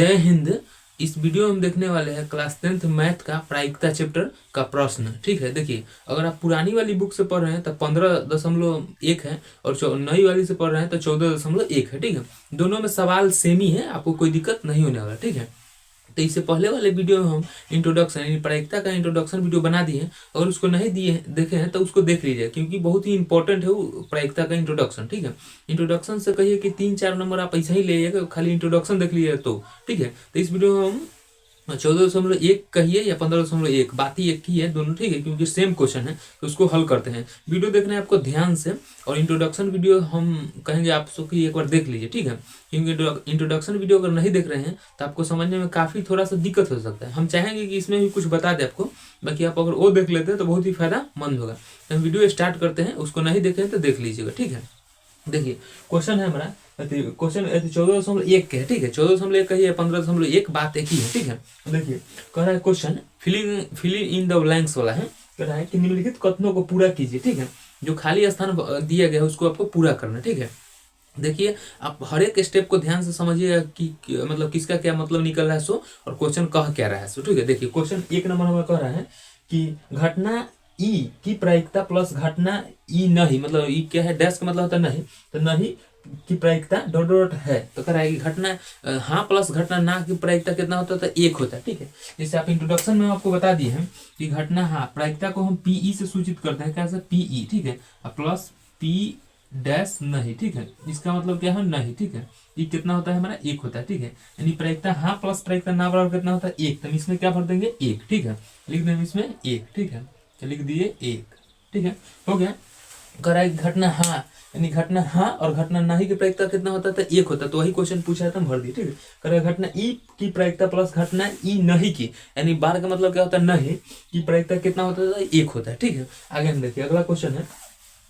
जय हिंद। इस वीडियो में हम देखने वाले हैं क्लास 10th मैथ का प्रायिकता चैप्टर का प्रश्न। ठीक है, देखिए अगर आप पुरानी वाली बुक से पढ़ रहे हैं तो 15.1 है और नई वाली से पढ़ रहे हैं तो 14.1 है। ठीक है, दोनों में सवाल सेम ही है, आपको कोई दिक्कत नहीं होने वाला। ठीक है, तो इससे पहले वाले वीडियो में हम इंट्रोडक्शन यानी प्रायिकता का इंट्रोडक्शन वीडियो बना दिए हैं। अगर उसको नहीं दिए देखे हैं तो उसको देख लीजिए, क्योंकि बहुत ही इंपॉर्टेंट है वो प्रायिकता का इंट्रोडक्शन। ठीक है, इंट्रोडक्शन से कहिए कि 3-4 नंबर आप ऐसा ही ले, खाली इंट्रोडक्शन देख लीजिए तो। ठीक है, तो इस वीडियो में हम 14.1 कहिए या 15.1 बात ही एक ही है दोनों। ठीक है, क्योंकि सेम क्वेश्चन है तो उसको हल करते हैं। वीडियो देखना है आपको ध्यान से, और इंट्रोडक्शन वीडियो हम कहेंगे आप सबकी एक बार देख लीजिए। ठीक है, क्योंकि इंट्रोडक्शन वीडियो अगर नहीं देख रहे हैं तो आपको समझने में काफ़ी थोड़ा सा दिक्कत हो सकता है। हम चाहेंगे कि इसमें भी कुछ बता दें आपको, बाकी आप अगर वो देख लेते हैं तो बहुत ही फायदामंद होगा। तो हम वीडियो स्टार्ट करते हैं, उसको नहीं देखें तो देख लीजिएगा। ठीक है, देखिए क्वेश्चन है हमारा, क्वेश्चन 14.1 के है। ठीक है, 14.1 का ही है, 15.1 बात एक ही है। ठीक है, देखिए कह रहा है question filling in the blanks वाला है। कह रहा है कि निम्नलिखित कथनों को पूरा कीजिए। ठीक है, जो खाली स्थान दिया गया है उसको आपको पूरा करना है। ठीक है, देखिए आप हर एक स्टेप को ध्यान से समझिएगा कि मतलब किसका क्या मतलब निकल रहा है सो, और क्वेश्चन कह क्या रहा है सो। ठीक है, देखिए क्वेश्चन 1 नंबर हमें कह रहा है कि घटना ई की प्रायिकता प्लस घटना ई नहीं, मतलब ई क्या है, डैश का मतलब होता है नहीं, तो नहीं की प्रायिकता डॉट डॉट है। तो कह रहा है कि घटना हाँ प्लस घटना ना की प्रायिकता कितना होता है, तो 1 होता है। ठीक है, जैसे आप इंट्रोडक्शन में आपको बता दिए हैं कि घटना हाँ प्रायिकता को हम पीई से सूचित करते हैं, कैसे पीई। ठीक है, प्लस पी डैश नहीं। ठीक है, इसका मतलब क्या है, नहीं। ठीक है, ये कितना होता है हमारा, 1 होता है। ठीक है, यानी प्रायिकता हाँ प्लस प्रायिकता ना बराबर कितना होता है, 1। तो हम इसमें क्या भर देंगे, 1। ठीक है, लिख देंगे इसमें 1। ठीक है, तो लिख दिए 1। ठीक है, हो गया। कह रहा है घटना हाँ यानी घटना हाँ और घटना नहीं की प्रायिकता कितना होता था, 1 होता है। तो वही क्वेश्चन पूछा है तो हम भर दिए। ठीक है, कह रहा है घटना ई की प्रायिकता प्लस घटना ई नहीं की, यानी बार का मतलब क्या होता है, नहीं की प्रायिकता कितना होता था, 1 होता है। ठीक है, आगे हम देखिए अगला क्वेश्चन है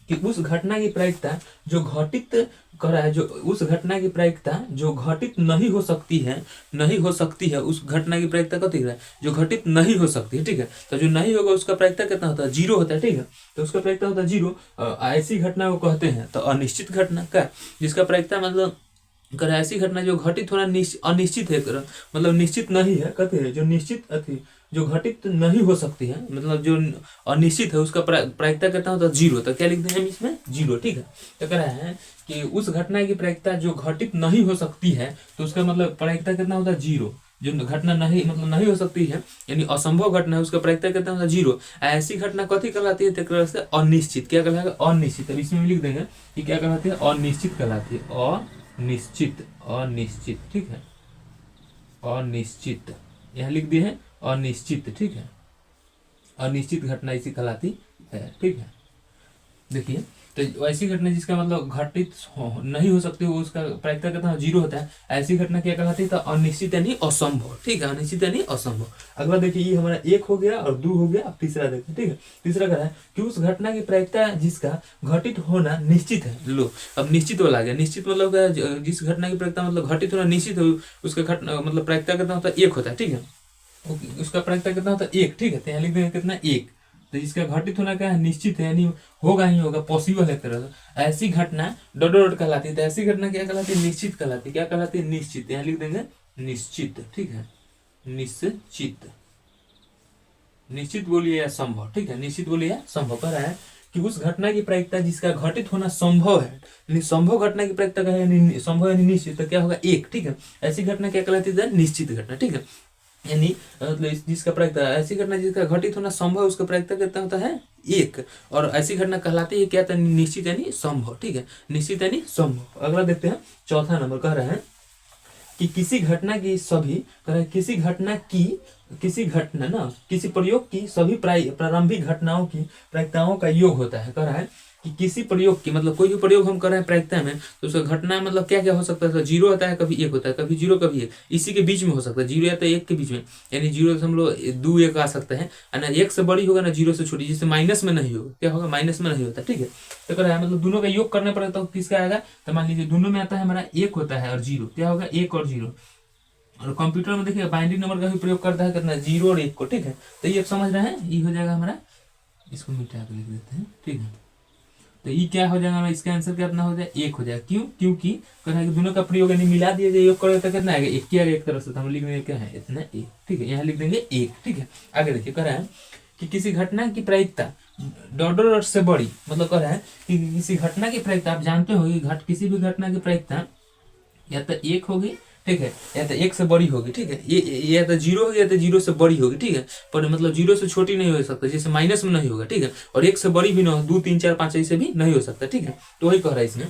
कि उस घटना की प्रायिकता जो घटित कर रहा है, जो उस घटना की प्रायिकता जो घटित नहीं हो सकती है, नहीं हो सकती है, उस घटना की प्रायिकता कथी है, जो घटित नहीं हो सकती है। ठीक है, तो जो नहीं होगा उसका प्रायिकता कितना होता है, 0 होता है। ठीक है, तो उसका प्रायिकता होता है 0। ऐसी घटना को कहते हैं तो अनिश्चित घटना का, जिसका प्रायिकता मतलब कर ऐसी घटना जो घटित होना अनिश्चित है, मतलब निश्चित नहीं है, कहते हैं जो निश्चित अति जो घटित नहीं हो सकती है, मतलब जो अनिश्चित है उसका प्रायिकता कितना होता है, 0। तो क्या लिखते हैं हम इसमें, 0। ठीक है, तो कह रहा है कि उस घटना की प्रायिकता जो घटित नहीं हो सकती है, तो उसका मतलब प्रायिकता कितना होता है, 0। जो घटना नहीं मतलब नहीं हो सकती है यानी असंभव घटना है, उसका प्रायिकता कितना होता है, 0। ऐसी घटना कथी कहलाती है, तो से अनिश्चित। क्या कहलाएगा, अनिश्चित। अब इसमें लिख देंगे कि क्या कहलाती है, अनिश्चित कहलाती है, अनिश्चित। अनिश्चित, ठीक है, अनिश्चित यहाँ लिख दिए हैं अनिश्चित। ठीक है, अनिश्चित घटना इसी कहलाती है। ठीक है, देखिए तो ऐसी घटना जिसका मतलब घटित नहीं हो सकती वो उसका प्रायिकता कितना 0 होता है। ऐसी घटना क्या कहलाती है, तो अनिश्चित यानी असंभव। ठीक है, अनिश्चित यानी असंभव। अगला देखिए ये हमारा 1 हो गया और 2 हो गया। अब तीसरा देखिए। ठीक है, तीसरा कह रहा है कि उस घटना की प्रायिकता जिसका घटित होना निश्चित है। लो अब निश्चित वाला आ गया। निश्चित मतलब क्या है, जिस घटना की प्रायिकता मतलब घटित होना निश्चित है, उसका घटना मतलब प्रायिकता कितना होता है, 1 होता है। ठीक है, उसका प्रायिकता कितना होता है, 1। ठीक है, तो यहाँ लिख देंगे कितना, 1। तो इसका घटित होना क्या है, निश्चित है, यानी होगा ही होगा, पॉसिबल है तरह से। ऐसी घटना डॉट डॉट कहलाती है। तो ऐसी घटना क्या कहलाती है, निश्चित कहलाती है। क्या कहलाती है, निश्चित। यहाँ लिख देंगे निश्चित। ठीक है, निश्चित। निश्चित बोलिए या संभव। ठीक है, निश्चित बोलिए या संभव। कह रहा है कि उस घटना की प्रायिकता जिसका घटित होना संभव है, यानी संभव घटना की प्रायिकता का है संभव यानी निश्चित, तो क्या होगा, 1। ठीक है, ऐसी घटना क्या कहलाती है, निश्चित घटना। ठीक है, यानी मतलब जिसका प्रायिकता ऐसी घटना जिसका घटित होना संभव उसका प्रायिकता कितना होता है, 1। और ऐसी घटना कहलाती है क्या, था निश्चित यानी संभव। ठीक है, निश्चित यानी संभव। अगला देखते हैं चौथा नंबर। कह रहा है कि किसी घटना की सभी, कह रहा है किसी घटना ना किसी प्रयोग की सभी प्रारंभिक घटनाओं की प्रायिकताओं का योग होता है। कह रहा है कि किसी प्रयोग की मतलब कोई भी प्रयोग हम कर रहे हैं प्रायिकता में, तो उसका घटना मतलब क्या क्या हो सकता है, 0 होता है, कभी 1 होता है, कभी 0 कभी 1, इसी के बीच में हो सकता है, 0 या तो 1 के बीच में, यानी 0.2 आ सकता है ना, 1 से बड़ी होगा ना 0 से छोटी, जिससे माइनस में नहीं होगा, क्या होगा, माइनस में नहीं होता। ठीक है, तो कह रहा है मतलब दोनों का योग करने पर तो किसका आएगा, तो मान लीजिए दोनों में आता है हमारा 1 होता है और 0, क्या होगा, 1 और 0। और कंप्यूटर में देखिए बाइनरी नंबर का भी प्रयोग करता है कितना, 0 और 1 को। ठीक है, तो ये समझ रहे हैं, ये हो जाएगा हमारा, इसको मिटा के लिख देते हैं। ठीक है, तो ई क्या हो जाएगा हमारा, इसका आंसर कितना हो जाएगा 1 हो जाएगा। क्यों? क्योंकि कह रहा है कि दोनों का प्रयोग यानी मिला दिया जाए, योग करोगे तो कितना आएगा 1 आएगा एक तरफ से, तो हम लिख देंगे क्या है इतना 1, ठीक है, यहाँ लिख देंगे 1, ठीक है। आगे देखिए कह रहा है कि किसी घटना की प्रायिकता डॉट से बड़ी, मतलब कह रहा है कि किसी घटना की प्रायिकता, आप जानते हो कि किसी भी घटना की प्रायिकता या तो 1 होगी, ठीक है, या तो 1 से बड़ी होगी, ठीक है, ये या तो 0 होगी या तो 0 से बड़ी होगी, ठीक है, पर मतलब 0 से छोटी नहीं हो सकता, जैसे माइनस में नहीं होगा, ठीक है, और 1 से बड़ी भी ना हो, 2 3 4 5 ऐसे भी नहीं हो सकता, ठीक है। तो वही कह रहा है इसमें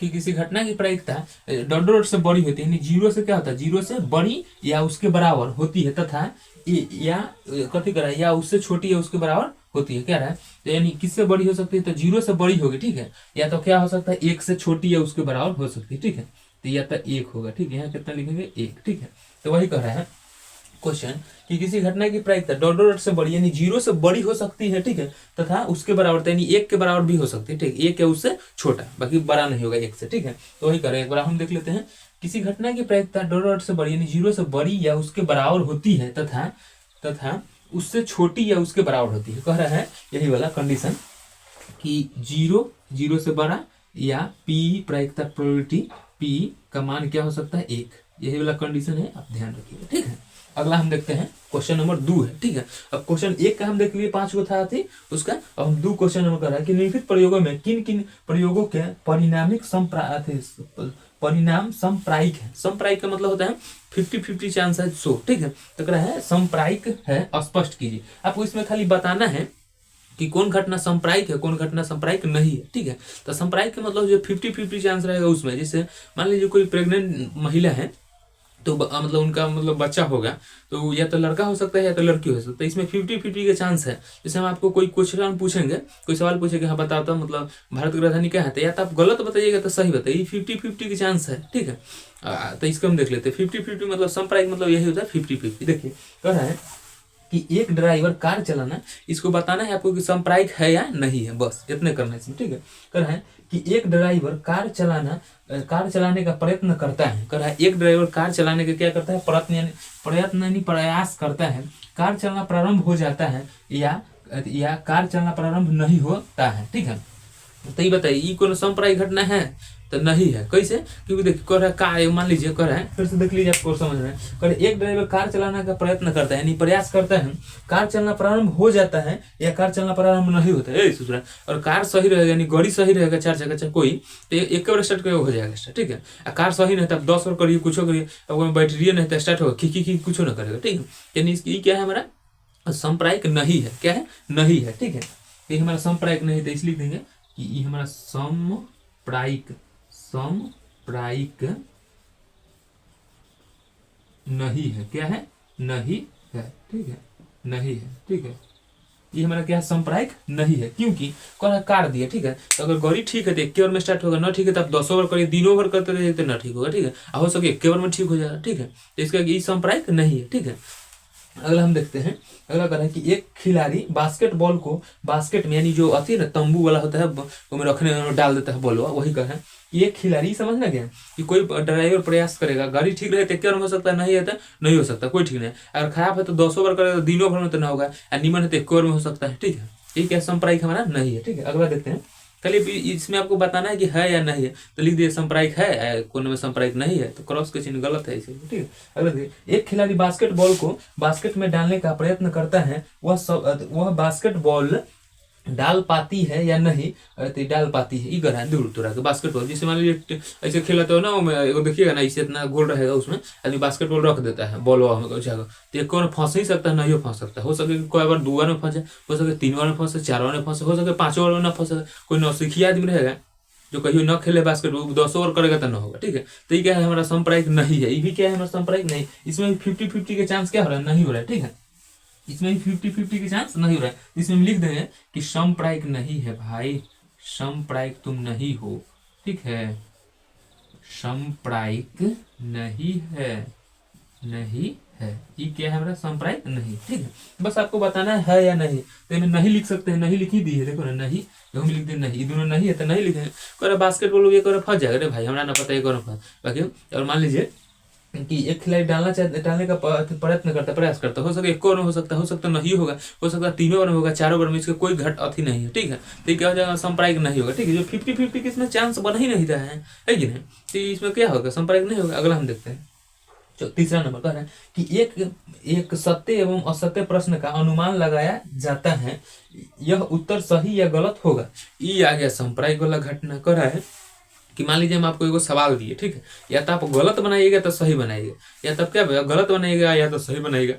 कि किसी घटना की प्रायिकता डॉट से बड़ी होती है, यानी 0 से क्या होता है, 0 से बड़ी या उसके बराबर होती है, तथा या कथी करा या उससे छोटी या उसके बराबर होती है, क्या रहा है, तो यानी किससे बड़ी हो सकती है, तो 0 से बड़ी होगी, ठीक है, या तो क्या हो सकता है 1 से छोटी या उसके बराबर हो सकती है, ठीक है, तो या तो 1 होगा, ठीक है, यहाँ कितना लिखेंगे 1, ठीक है। तो वही कह रहा है क्वेश्चन कि किसी घटना की प्रायिकता डॉट से बड़ी यानी 0 से बड़ी हो सकती है, ठीक है, तथा उसके बराबर यानी 1 के बराबर भी हो सकती है, ठीक है, 1 या उससे छोटा, बाकी बड़ा नहीं होगा 1 से, ठीक है। तो वही करें, एक बार हम देख लेते हैं, किसी घटना की प्रायिकता डॉट से बड़ी यानी 0 से बड़ी या उसके बराबर होती है, तथा उससे छोटी या उसके बराबर होती है, कह रहा है यही वाला कंडीशन कि 0 से बड़ा या पी प्रायिकता प्रोबेबिलिटी पी का मान क्या हो सकता है 1, यही वाला कंडीशन है, आप ध्यान रखिएगा, ठीक है। अगला हम देखते हैं क्वेश्चन नंबर 2 है, ठीक है। अब क्वेश्चन 1 का हम देख लिए 5 गो था थी उसका, अब हम 2 क्वेश्चन नंबर कर रहा है कि निम्नलिखित प्रयोगों में किन किन प्रयोगों के परिणाम समप्रायिक है। समप्रायिक का मतलब होता है 50-50 चांस है, सो ठीक है, तो कह रहा है समप्रायिक है, स्पष्ट कीजिए। आपको इसमें खाली बताना है कि कौन घटना संप्रायिक है, कौन घटना संप्रायिक नहीं है, ठीक है। तो संप्रायिक का मतलब जो 50-50 चांस रहेगा उसमें, जैसे मान लीजिए कोई प्रेग्नेंट महिला है, तो मतलब उनका मतलब बच्चा होगा, तो या तो लड़का हो सकता है या तो लड़की हो सकता है, इसमें 50-50 के चांस है। जैसे हम आपको कोई क्वेश्चन पूछेंगे, कोई सवाल पूछेंगे, हाँ बताता मतलब भारत की राजधानी क्या है, तो या तो आप गलत बताइएगा तो सही बताइए, 50-50 के चांस है, ठीक है। तो इसको हम देख लेते हैं 50-50 मतलब संप्रायिक मतलब यही होता है 50-50। देखिए कह रहा है कि एक ड्राइवर कार चलाना, इसको बताना है आपको कि संप्रायिक है या नहीं है, बस इतने करना है इसमें, ठीक है। कह रहा है कि एक ड्राइवर कार चलाने का प्रयत्न करता है, कह रहा है एक ड्राइवर कार चलाने का क्या करता है, प्रयत्न यानी प्रयास करता है, कार चलना प्रारंभ हो जाता है या कार चलना प्रारंभ नहीं होता है, ठीक है। तो ये बताइए ये कौन संप्रायिक घटना है, तो नहीं है। कैसे? क्योंकि देखिए कह रहा है कार, मान लीजिए कह रहा है, फिर से देख लीजिए आपको समझ में, कह रहे एक ड्राइवर कार चलाने का प्रयत्न करता है यानी प्रयास करता है, कार चलना प्रारंभ हो जाता है या कार चलना प्रारंभ नहीं होता है, दूसरा, और कार सही रहेगा यानी गाड़ी सही रहेगा 4 चक्का चाहे कोई, तो एक बार स्टार्ट करेगा हो जाएगा स्टार्ट, ठीक है। कार सही नहीं था 10 बार करिए कुछ करिए, अब बैटरी नहीं था स्टार्ट होगा खी कुछ ना करेगा, ठीक है। यानी इसकी क्या है हमारा संप्रायिक नहीं है, क्या है नहीं है, ठीक है। ये हमारा संप्रायिक नहीं, तो इसलिए देंगे कि ये हमारा समप्रायिक नहीं है, क्या है नहीं है, ठीक है, नहीं है, ठीक है। ये हमारा क्या है संप्रायिक नहीं है, क्योंकि कौन कार दिया, ठीक है, तो अगर गाड़ी ठीक है तो एक बार में स्टार्ट होगा, ना ठीक है तो आप 10 बार करिए, दिनों भर करते रहिए तो ना ठीक होगा, ठीक है, हो सके एक बार में ठीक हो जाएगा, ठीक है। तो इसका ये संप्रायिक नहीं है, ठीक है। अगला हम देखते हैं, अगला कह रहा है कि एक खिलाड़ी बास्केटबॉल को बास्केट में यानी जो आती है ना तंबू वाला होता है उसमें रखने में डाल देता है बॉल, वही कह रहा है कि एक खिलाड़ी, समझना क्या कि कोई ड्राइवर प्रयास करेगा, गाड़ी ठीक रहे तो क्या हो सकता है, नहीं है तो नहीं हो सकता, कोई ठीक नहीं, अगर खराब है तो 10 बार करेगा, दिनों भर में तो ना होगा, और निमन है तो एक बार में हो सकता है, ठीक है। ये क्या संप्रायिक हमारा नहीं है, ठीक है। अगला देखते हैं, चलिए इसमें आपको बताना है कि है या नहीं है, तो लिख दिए संप्रायिक है, कोने में संप्रायिक नहीं है, तो क्रॉस के चिन्ह गलत है इसे, ठीक है। अगला देखिए, एक खिलाड़ी बास्केटबॉल को बास्केट में डालने का प्रयत्न करता है, वह बास्केटबॉल डाल पाती है या नहीं, तो डाल पाती है, इधर है दूर दूर के बास्केटबॉल, जैसे मान लीजिए ऐसे खेलते हो ना, देखिएगा ना ऐसे इतना गोल रहेगा उसमें, आदमी बास्केटबॉल रख देता है बॉल में जगह, तो एक बार फंस ही सकता है, नहीं फंस सकता, हो सके कोई बार 2 बार में फंसे, हो सके 3 बार में फंसे, 4 बार में फंसे, हो सके 5 बार में ना फंसे, कोई नौसिखिया आदमी रहेगा जो कहीं न खेले बास्केटबॉल 10 ओवर करेगा तो ना होगा, ठीक है। तो ये क्या है हमारा संप्रायिक नहीं है, ये भी क्या है हमारा संप्रायिक नहीं, इसमें 50-50 के चांस क्या हो रहा है, नहीं हो रहा है, ठीक है, इसमें 50-50 के चांस नहीं हो रहा है, इसमें हम लिख देंगे कि संप्रायिक नहीं है भाई, संप्रायिक तुम नहीं हो, ठीक है, संप्रायिक नहीं है, नहीं है, ये क्या है हमारा संप्रायिक नहीं, ठीक है। बस आपको बताना है या नहीं, तो इन्हें नहीं लिख सकते हैं, नहीं लिखी दी है, देखो ना नहीं, हम लिख दे नहीं, दोनों नहीं है तो नहीं लिखेंगे, कर बास्केटबॉल ये कर फंस जाएगा रे भाई, हमारा ना पता है कर फंस बाकी। और मान लीजिए कि एक खिलाड़ी डालने का प्रयत्न करता, प्रयास करता, हो सकता है एक ओवर में हो सकता नहीं होगा, हो सकता है 3 ओवर में होगा, 4 ओवर में, इसका कोई घट अथी नहीं है, ठीक है। तो ये क्या हो जाएगा, संप्रायिक नहीं होगा, ठीक है। जो 50-50 के इसमें चांस बन ही नहीं रहा है कि नहीं, तो इसमें क्या होगा, संप्रायिक नहीं होगा। अगला हम देखते हैं, तीसरा नंबर कह रहा है कि एक सत्य एवं असत्य प्रश्न का अनुमान लगाया जाता है, यह उत्तर सही या गलत होगा। ये आ गया संप्रायिक वाला घटना। कह रहा है कि मान लीजिए हम आपको एगो सवाल दिए, ठीक है, या तो आप गलत बनाइएगा तो सही बनाइएगा, या तब क्या गलत बनाइएगा या तो सही बनाइएगा,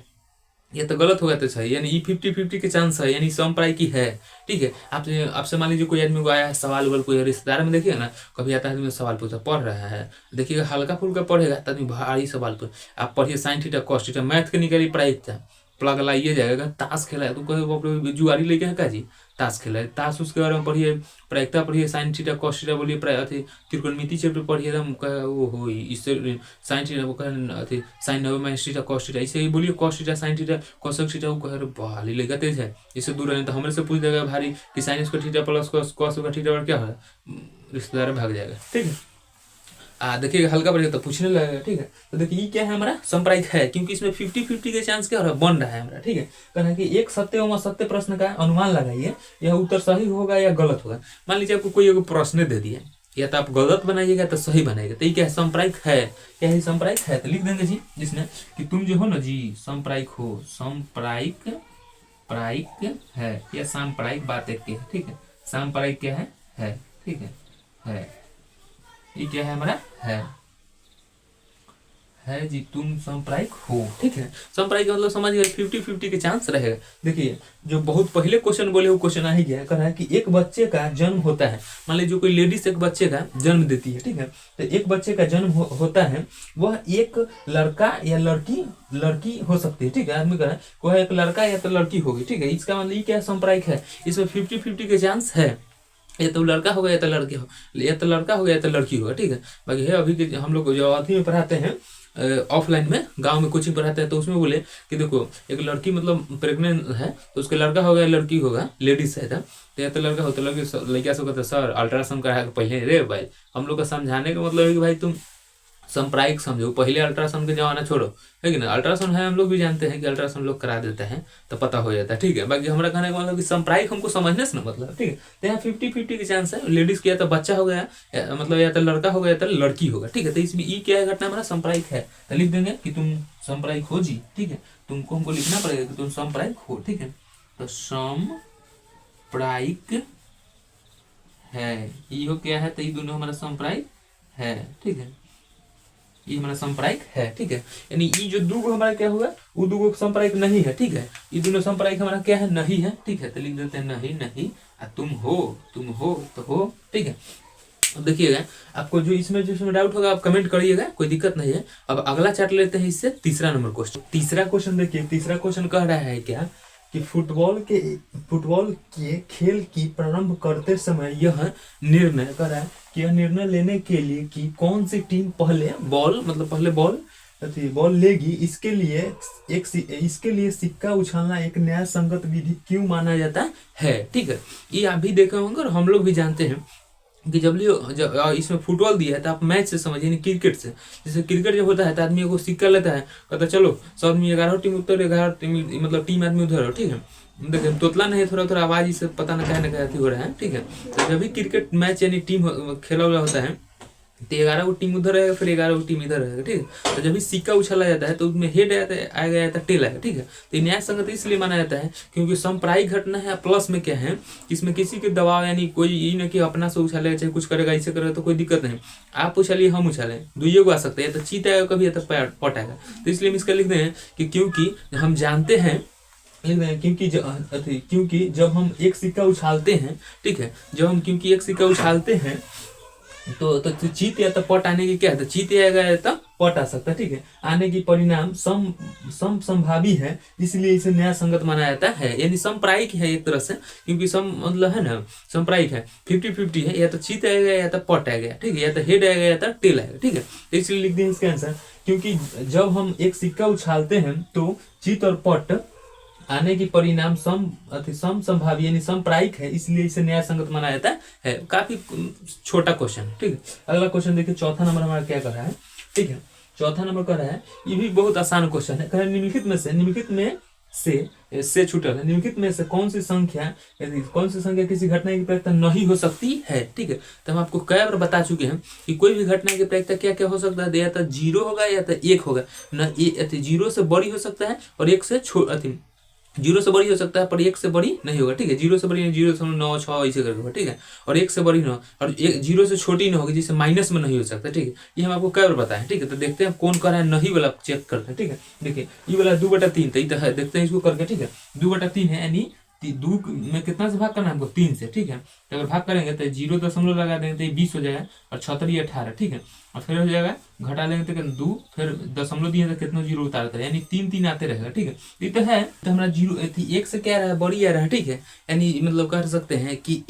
या तो गलत होगा तो सही, यानी 50-50 के चांस है, यानी समप्रायिकी है, ठीक है। आपसे मान लीजिए कोई आदमी को आया है सवाल उवाल, कोई रिश्तेदार में देखिए ना, कभी आता है आदमी सवाल पूछा, पढ़ रहा है, देखिएगा हल्का फुल्का पढ़ेगा तो आदमी भारी सवाल पूछ, आप पढ़िए sine theta cos theta, math के निकली प्रायिकता, प्लग लाइए जाएगा, ताश खेला है तो कहे जुआरी लेके है का जी, ताश खेला है, ताश उसके बारे में पढ़िए, प्रायिकता पढ़िए, साइन थीटा कॉस थीटा बोलिए, त्रिकोणमिति चैप्टर पढ़िए, एकदम वो हो इससे साइन थीटा वो कहे sine 90 minus theta cos theta, इसे ही बोलिए cos theta sine theta cosec theta, वो कहे भारी लेगा तेज है, इससे दूर है तो हमरे से पूछ देगा भारी कि sine square theta plus cos square theta और क्या है, रिश्तेदार भाग जाएगा, ठीक है। देखिएगा हल्का पड़ेगा तो पूछने लगेगा, ठीक है। तो देखिए ये क्या है, हमारा संप्रायिक है, क्योंकि इसमें 50-50 के चांस क्या हो रहा है, बन रहा है हमारा, ठीक है। कहना है कि एक सत्य एवं असत्य प्रश्न का अनुमान लगाइए, यह उत्तर सही होगा या गलत होगा। मान लीजिए आपको कोई एक प्रश्न दे दिया, या तो आप गलत बनाइएगा तो सही बनाइएगा, तो ये क्या है, संप्रायिक है, क्या है संप्रायिक है, तो लिख देंगे जी जिसमें कि तुम जो हो ना जी संप्रायिक हो, संप्रायिक प्रायिक है, या सांप्रायिक बात एक है, ठीक है। सांप्रायिक क्या है, ठीक है, ये क्या है हमारा है जी, तुम संप्रायिक हो, ठीक है। संप्रायिक मतलब समझ गए, 50-50 के चांस रहेगा। देखिए जो बहुत पहले क्वेश्चन बोले वो क्वेश्चन आ ही गया, कह रहा है कि एक बच्चे का जन्म होता है, मान लीजिए कोई लेडीज एक बच्चे का जन्म देती है, ठीक है। तो एक बच्चे का जन्म होता है, वह एक लड़का या लड़की हो सकती है, ठीक है। आदमी कह रहा है वह एक लड़का या तो लड़की होगी, ठीक है। इसका मतलब ये क्या संप्रायिक है, इसमें 50-50 के चांस है, या तो लड़का होगा या तो लड़की हो, या तो लड़का होगा या तो लड़की होगा, ठीक है। बाकी है अभी के हम लोग जो अथी में पढ़ाते हैं, ऑफलाइन में गांव में कोचिंग पढ़ाते हैं, तो उसमें बोले कि देखो एक लड़की मतलब प्रेग्नेंट है तो उसके लड़का होगा या लड़की होगा, लेडीज है तो या तो लड़का हो तो लड़का से कहते सर अल्ट्रासाउंड करा के पहले, रे भाई हम लोग का समझाने का मतलब है कि भाई तुम संप्रायिक समझो, पहले अल्ट्रासाउंड का जमाना छोड़ो, है कि ना। अल्ट्रासाउंड है, हम लोग भी जानते हैं कि अल्ट्रासाउंड लोग करा देते हैं तो पता हो जाता है, ठीक है। बाकी हमारा कहने का मतलब कि संप्रायिक हमको समझने से ना मतलब, ठीक है। तो यहाँ 50-50 के चांस है, लेडीज की या तो बच्चा हो गया, मतलब या तो लड़का होगा या तो लड़की होगा, ठीक है। तो इसमें ई क्या है घटना, हमारा संप्रायिक है, तो लिख देंगे कि तुम संप्रायिक हो जी, ठीक है। तुमको हमको लिखना पड़ेगा कि तुम संप्रायिक हो, ठीक है। तो संप्रायिक है, ये हो क्या है, तो ये दोनों हमारा संप्रायिक है, ठीक है। ये हमारा संप्रायिक है, ठीक है। यानी ये जो दो हमारा क्या हुआ, वो दो संप्रायिक नहीं है, ठीक है। ये दोनों संप्रायिक हमारा क्या है, नहीं है, ठीक है। तो लिख देते हैं नहीं, तुम हो तो हो, ठीक है। अब देखिएगा आपको जो इसमें डाउट होगा आप कमेंट करिएगा, कोई दिक्कत नहीं है। अब अगला चार्ट लेते हैं, इससे तीसरा नंबर क्वेश्चन। तीसरा क्वेश्चन देखिए, तीसरा क्वेश्चन कह रहा है क्या कि फुटबॉल के खेल की प्रारंभ करते समय यह निर्णय कर रहा है कि यह निर्णय लेने के लिए कि कौन सी टीम पहले बॉल लेगी, इसके लिए सिक्का उछालना एक न्याय संगत विधि क्यों माना जाता है, ठीक है। ये आप भी देखे होंगे और हम लोग भी जानते हैं कि जब इसमें फुटबॉल दिया है तो आप मैच से समझिए, नहीं क्रिकेट से। जैसे क्रिकेट जब होता है तो आदमी को सिक्का लेता है, कहता चलो सब आदमी 11 टीम उधर 11 टीम मतलब टीम आदमी उधर हो, ठीक है। देखिए तोतला नहीं, थोड़ा आवाज इससे पता ना कहे हो रहा है, ठीक है। तो जब भी क्रिकेट मैच यानी टीम खेला हुआ होता है तो 11 टीम उधर रहेगा, फिर 11 टीम इधर रहेगा, ठीक है। तो जब भी सिक्का उछाला जाता है तो उसमें हेड आएगा या टेल आएगा, ठीक है। तो न्याय संगत इसलिए माना जाता है क्योंकि संप्रायिक घटना है, प्लस में क्या है, इसमें किसी के दबाव यानी कोई ये ना कि अपना से उछालेगा चाहे कुछ करेगा, ऐसे करेगा तो कोई दिक्कत नहीं। आप उछालिए हम उछालें, दुइये को आ सकता है, या तो चीत आएगा कभी या तो पट आएगा। तो इसलिए हम इसका लिख दें कि क्योंकि हम जानते हैं, क्योंकि जब हम एक सिक्का उछालते हैं, ठीक है, क्योंकि एक सिक्का उछालते हैं तो चीत या तो पट आने की क्या है, तो चीत आएगा या तो पट आ सकता है, ठीक है। आने की परिणाम संभावी है, इसलिए इसे न्याय संगत माना जाता है। यानी संप्रायिक है एक तरह से, क्योंकि मतलब है ना संप्रायिक है, 50-50 है, या तो चीत आएगा या तो पट आएगा, ठीक है, या तो हेड आएगा या तो टेल आएगा, ठीक है। तो इसलिए लिख दें इसका आंसर, क्योंकि जब हम एक सिक्का उछालते हैं तो चीत और पट आने की परिणाम संभावी यानी संप्रायिक है, इसलिए इसे न्याय संगत माना जाता है। काफी छोटा क्वेश्चन, ठीक है। अगला क्वेश्चन देखिए, चौथा नंबर हमारा क्या कर रहा है, ठीक है। चौथा नंबर कह रहा है, ये भी बहुत आसान क्वेश्चन है, कह रहा है निम्नलिखित में से छूटल है, निम्नलिखित में से कौन सी संख्या किसी घटना की प्रायिकता नहीं हो सकती है। ठीक है, तो हम आपको कई बार बता चुके हैं कि कोई भी घटना की प्रायिकता क्या क्या हो सकता है, या तो 0 होगा या तो 1 होगा ना। 0 से बड़ी हो सकता है और 1 से 0 से बड़ी हो सकता है पर 1 से बड़ी नहीं होगा। ठीक है, 0 से बड़ी 0.96 ऐसे करके होगा। ठीक है, और 1 से बड़ी न और 0 से छोटी न होगी, जिससे माइनस में नहीं हो सकता। ठीक है, ये हम आपको कई बार बताएं। ठीक है, तो देखते हैं कौन कर रहा है नहीं वाला चेक करते हैं। ठीक है, देखिए ये वाला 2/3 तो है, देखते हैं इसको करके। ठीक है, 2/3 है, यानी 2 में कितना से भाग करना है हमको, 3 से। ठीक है, तो अगर भाग करेंगे तो 0 दशमलव लगा देंगे तो 20 हो जाएगा और 6 18। ठीक है, और फिर हो जाएगा घटा लेंगे तो 2, फिर दशमलव दिए तो कितना 0 उतारते हैं, यानी 3 3 आते रहेगा। ठीक है, ये तो है, तो हमारा 0 1 से क्या रहा है, बड़ी आ रहा है। ठीक है, यानी मतलब कह सकते हैं कि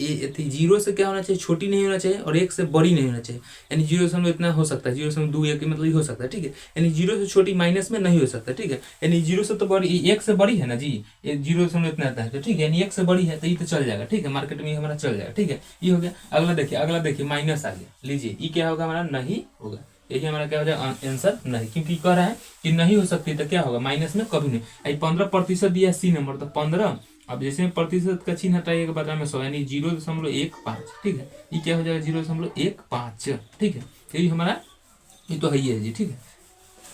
0 से क्या होना चाहिए, छोटी नहीं होना चाहिए और 1 से बड़ी नहीं होना चाहिए, यानी 0 इतना हो सकता है, 0.2 1 मतलब हो सकता है। ठीक है, यानी 0 से छोटी माइनस में नहीं हो सकता। ठीक है, यानी 0 से तो बड़ी, 1 से बड़ी है ना जी, 0 इतना आता है तो ठीक है, यानी 1 से बड़ी है तो ये तो चल जाएगा। ठीक है, मार्केट में हमारा चल जाएगा। ठीक है, ये हो गया। अगला देखिए माइनस आ गया, लीजिए ये क्या होगा, हमारा नहीं होगा। यही हमारा क्या हो जाएगा आंसर नहीं, क्योंकि कह रहा है कि नहीं हो सकती तो क्या होगा, माइनस में कभी नहीं। 15% दिया सी नंबर, तो 15, अब जैसे प्रतिशत का चिन्ह हटाइएगा बदला में 100, यानी 0.15। ठीक है, ये क्या हो जाएगा 0.15। ठीक है, यही हमारा ये तो है ही है जी। ठीक है,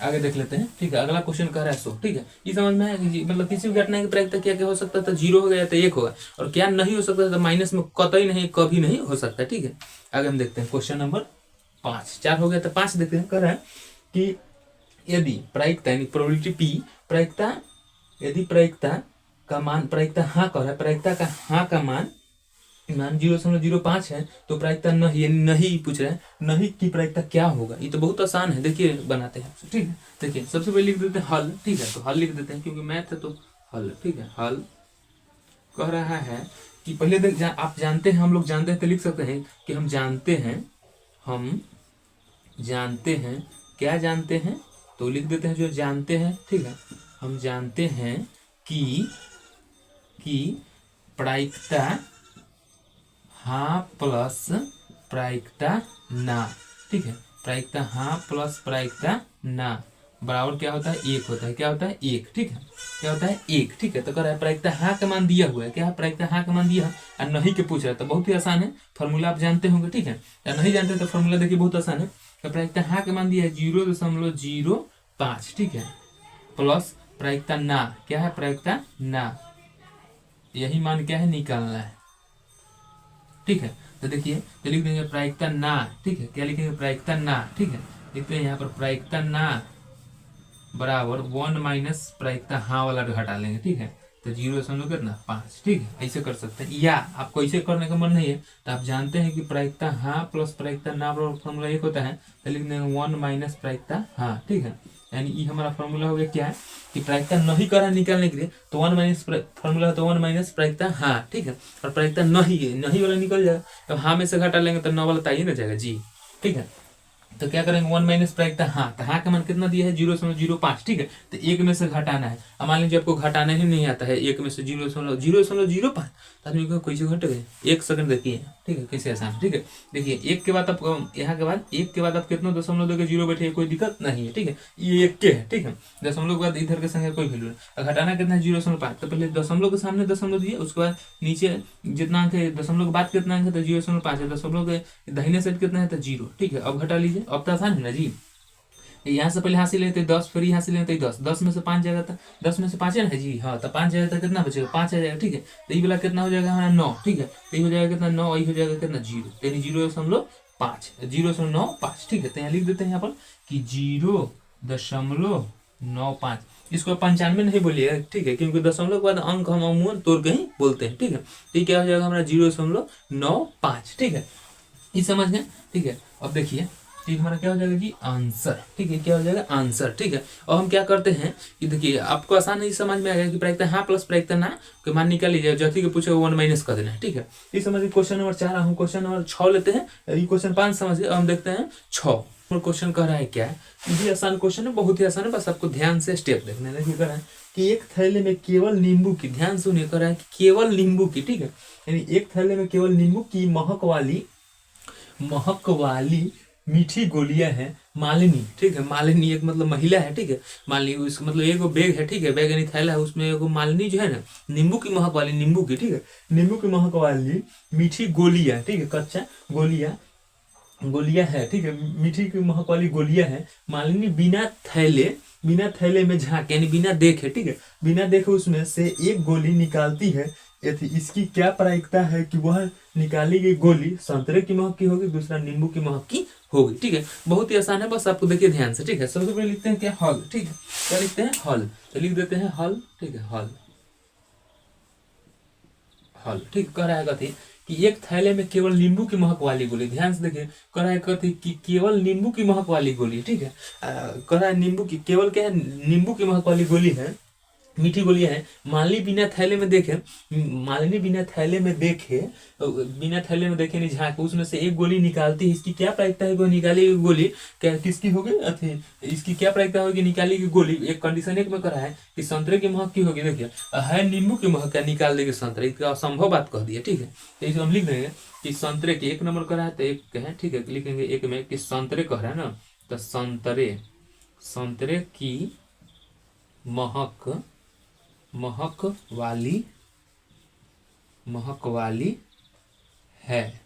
आगे देख लेते हैं। ठीक है, अगला क्वेश्चन कह रहा है 100। ठीक है, ये समझ में आया कि मतलब किसी भी घटना की प्रायिकता क्या क्या हो सकता था, 0 हो गया तो 1 होगा, और क्या नहीं हो सकता था, माइनस में कतई नहीं, कभी नहीं हो सकता। ठीक है, आगे हम देखते हैं क्वेश्चन नंबर 5। 4 हो गया तो 5 देखते हैं। कह रहा है कि यदि प्रायिकता यानी प्रोबेबिलिटी पी, प्रायिकता यदि प्रायिकता का मान, प्रायिकता हाँ कह रहा है, प्रायिकता का हाँ का मान 0.05 है, तो प्रायिकता नहीं, यानी नहीं पूछ रहे हैं, नहीं की प्रायिकता क्या होगा। ये तो बहुत आसान है, देखिए बनाते हैं। ठीक है, देखिए सबसे पहले लिख देते हैं हल। ठीक है, तो हल लिख देते हैं क्योंकि मैथ है तो हल। ठीक है, हल कह रहा है कि पहले आप जानते हैं, हम लोग जानते हैं तो लिख सकते हैं कि हम जानते हैं क्या जानते हैं, तो लिख देते हैं जो जानते हैं। ठीक है, हम जानते हैं कि प्रायिकता हाँ प्लस प्रायिकता ना। ठीक है, प्रायिकता हाँ प्लस प्रायिकता ना बराबर क्या होता है, 1 होता है। क्या होता है, 1। ठीक है, क्या होता है, 1। ठीक है, तो कह रहा है प्रायिकता हाँ का मान दिया हुआ है, क्या है, प्रायिकता हाँ का मान दिया है और नहीं के पूछ रहा है, तो बहुत ही आसान है, फॉर्मूला आप जानते होंगे। ठीक है, या नहीं जानते तो फॉर्मूला देखिए बहुत आसान है। तो प्रायिकता हाँ का मान दिया है 0.05। ठीक है, प्लस प्रायिकता ना, क्या है, प्रायिकता ना, यही मान क्या है, निकालना है। ठीक है, तो देखिए तो लिख देंगे प्रायिकता ना। ठीक है, क्या लिखेंगे, प्रायिकता ना। ठीक है, लिखते हैं यहाँ पर प्रायिकता ना बराबर 1 माइनस प्रायिकता हाँ वाला घटा लेंगे। ठीक है, तो 0.5। ठीक है, ऐसे कर सकते हैं, या आपको ऐसे करने का मन नहीं है तो आप जानते हैं कि प्रायिकता हाँ प्लस प्रायिकता ना बराबर फॉर्मूला 1 होता है, तो लिख देंगे 1 माइनस प्रायिकता हाँ। ठीक है, यानी ये हमारा फॉर्मूला हो गया क्या है कि प्रायिकता नहीं कर रहा निकालने के लिए, तो 1 माइनस फॉर्मूला तो 1 माइनस प्रायिकता हाँ। ठीक है, और प्रायिकता नहीं वाला निकल जाएगा, तो हाँ में से घटा लेंगे तो 9 वाला ताइए ना जाएगा जी। ठीक है, तो क्या करेंगे 1 माइनस प्रायिकता हाँ, तो हाँ का मान कितना दिया है 0.05। ठीक है, तो 1 में से घटाना है। अब मान लीजिए आपको घटाना ही नहीं आता है, 1 में से 0.05, तो आदमी को कैसे घट गए, 1 सेकंड देखिए। ठीक है, कैसे आसान। ठीक है, देखिए 1 के बाद आप यहाँ के बाद 1 के बाद आप कितना दशमलव देकर 0 बैठे, कोई दिक्कत नहीं है। ठीक है, ये 1 के है। ठीक है, दशमलव के बाद इधर के संख्या कोई वैल्यू नहीं, घटाना कितना है 0.5, तो पहले दशमलव के सामने दशमलव दिए, उसके बाद नीचे जितना अंक है दशमलव के बाद कितना अंक है तो 0.5 है, दशमलव के दाहिने साइड कितना है तो 0। ठीक है, अब घटा लीजिए, अब तो आसान है ना जी। यहाँ से पहले हासिल लेते 10, फिर यहाँ से लेते 10, 10 में से 5 जाएगा तो 10 में से 5 है ना जी, हाँ, तो 5 जाएगा तो कितना बचेगा, 5 आ जाएगा। ठीक है, तो ये वाला कितना हो जाएगा हमारा 9। ठीक है, तो ये हो जाएगा कितना 9, ये हो जाएगा कितना 0, यानी 0.5, 0.95। ठीक है, तो यहाँ लिख देते हैं यहाँ पर कि 0.95। इसको 95 नहीं बोलिएगा। ठीक है, क्योंकि दशमलव के बाद अंक हम अमूमन तोड़ के ही बोलते हैं। ठीक है, तो ये क्या हो जाएगा हमारा 0.95। ठीक है, ये समझ गए। ठीक है, अब देखिए ठीक हमारा क्या हो जाएगा जी, आंसर। ठीक है, क्या हो जाएगा आंसर। ठीक है, और हम क्या करते हैं कि देखिए आपको आसान ही समझ में आ गया कि प्रायिकता हाँ प्लस प्रायिकता ना के मान निकाल लीजिए, जैसे कि पूछे 1 माइनस कर देना है। ठीक है, ये समझिए क्वेश्चन नंबर 4। हम क्वेश्चन नंबर 6 लेते हैं, ये क्वेश्चन 5 समझिए। हम देखते हैं 6 क्वेश्चन कह रहा है क्या है, ये आसान क्वेश्चन है, बहुत ही आसान है, बस आपको ध्यान से स्टेप देखना है। कह रहा है कि एक थैले में केवल नींबू की, ध्यान सुनिए, कह रहा है कि केवल नींबू की। ठीक है, यानी एक थैले में केवल नींबू की महक वाली मीठी गोलियां हैं मालिनी, ठीक है। मालिनी एक मतलब महिला है, ठीक है। मालिनी उसका मतलब एक बैग है, ठीक है, बैग यानी थैला है, उसमें एगो मालिनी जो है ना नींबू की महक वाली, नींबू की, ठीक है, नींबू की महक वाली मीठी गोलियां, ठीक है, कच्चा गोलियां, गोलियां है, ठीक है, मीठी की महक वाली गोलियां है मालिनी बिना थैले में झांक यानी बिना देखे, ठीक है, बिना देखे उसमें से एक गोली निकालती है। यदि इसकी क्या प्रायिकता है कि वह निकाली गई गोली संतरे की महक की होगी, दूसरा नींबू की महक की होगी, ठीक है। बहुत ही आसान है, बस आपको देखिए ध्यान से, ठीक है। सबसे पहले लिखते हैं क्या, हल, ठीक है, क्या लिखते हैं, हल, तो लिख देते हैं हल, ठीक है, हल, हल, ठीक। कह रहा है कथी कि एक थैले में केवल नींबू की महक वाली गोली, ध्यान से देखिए, कह रहा है कथी कि केवल नींबू की महक वाली गोली, ठीक है। कह रहा है नींबू की केवल क्या है, नींबू की महक वाली गोली है, मीठी गोलियां है। मालिनी बिना थैले में देखे नहीं झांक उसमें से एक गोली निकालती है। इसकी क्या प्रायिकता है, वो निकाली गई गोली क्या किसकी होगी, अथी इसकी क्या प्रायिकता होगी, निकाली गई गोली, एक कंडीशन एक में करा है कि संतरे की महक की होगी, देखिए है नींबू की महक क्या निकाल देगी संतरे, इसका असंभव बात कह दिया, ठीक है। तो इसे हम लिख देंगे कि संतरे की एक नंबर करा है तो एक है, ठीक है, लिखेंगे एक में कि संतरे कह रहा है ना, तो संतरे की महक वाली है,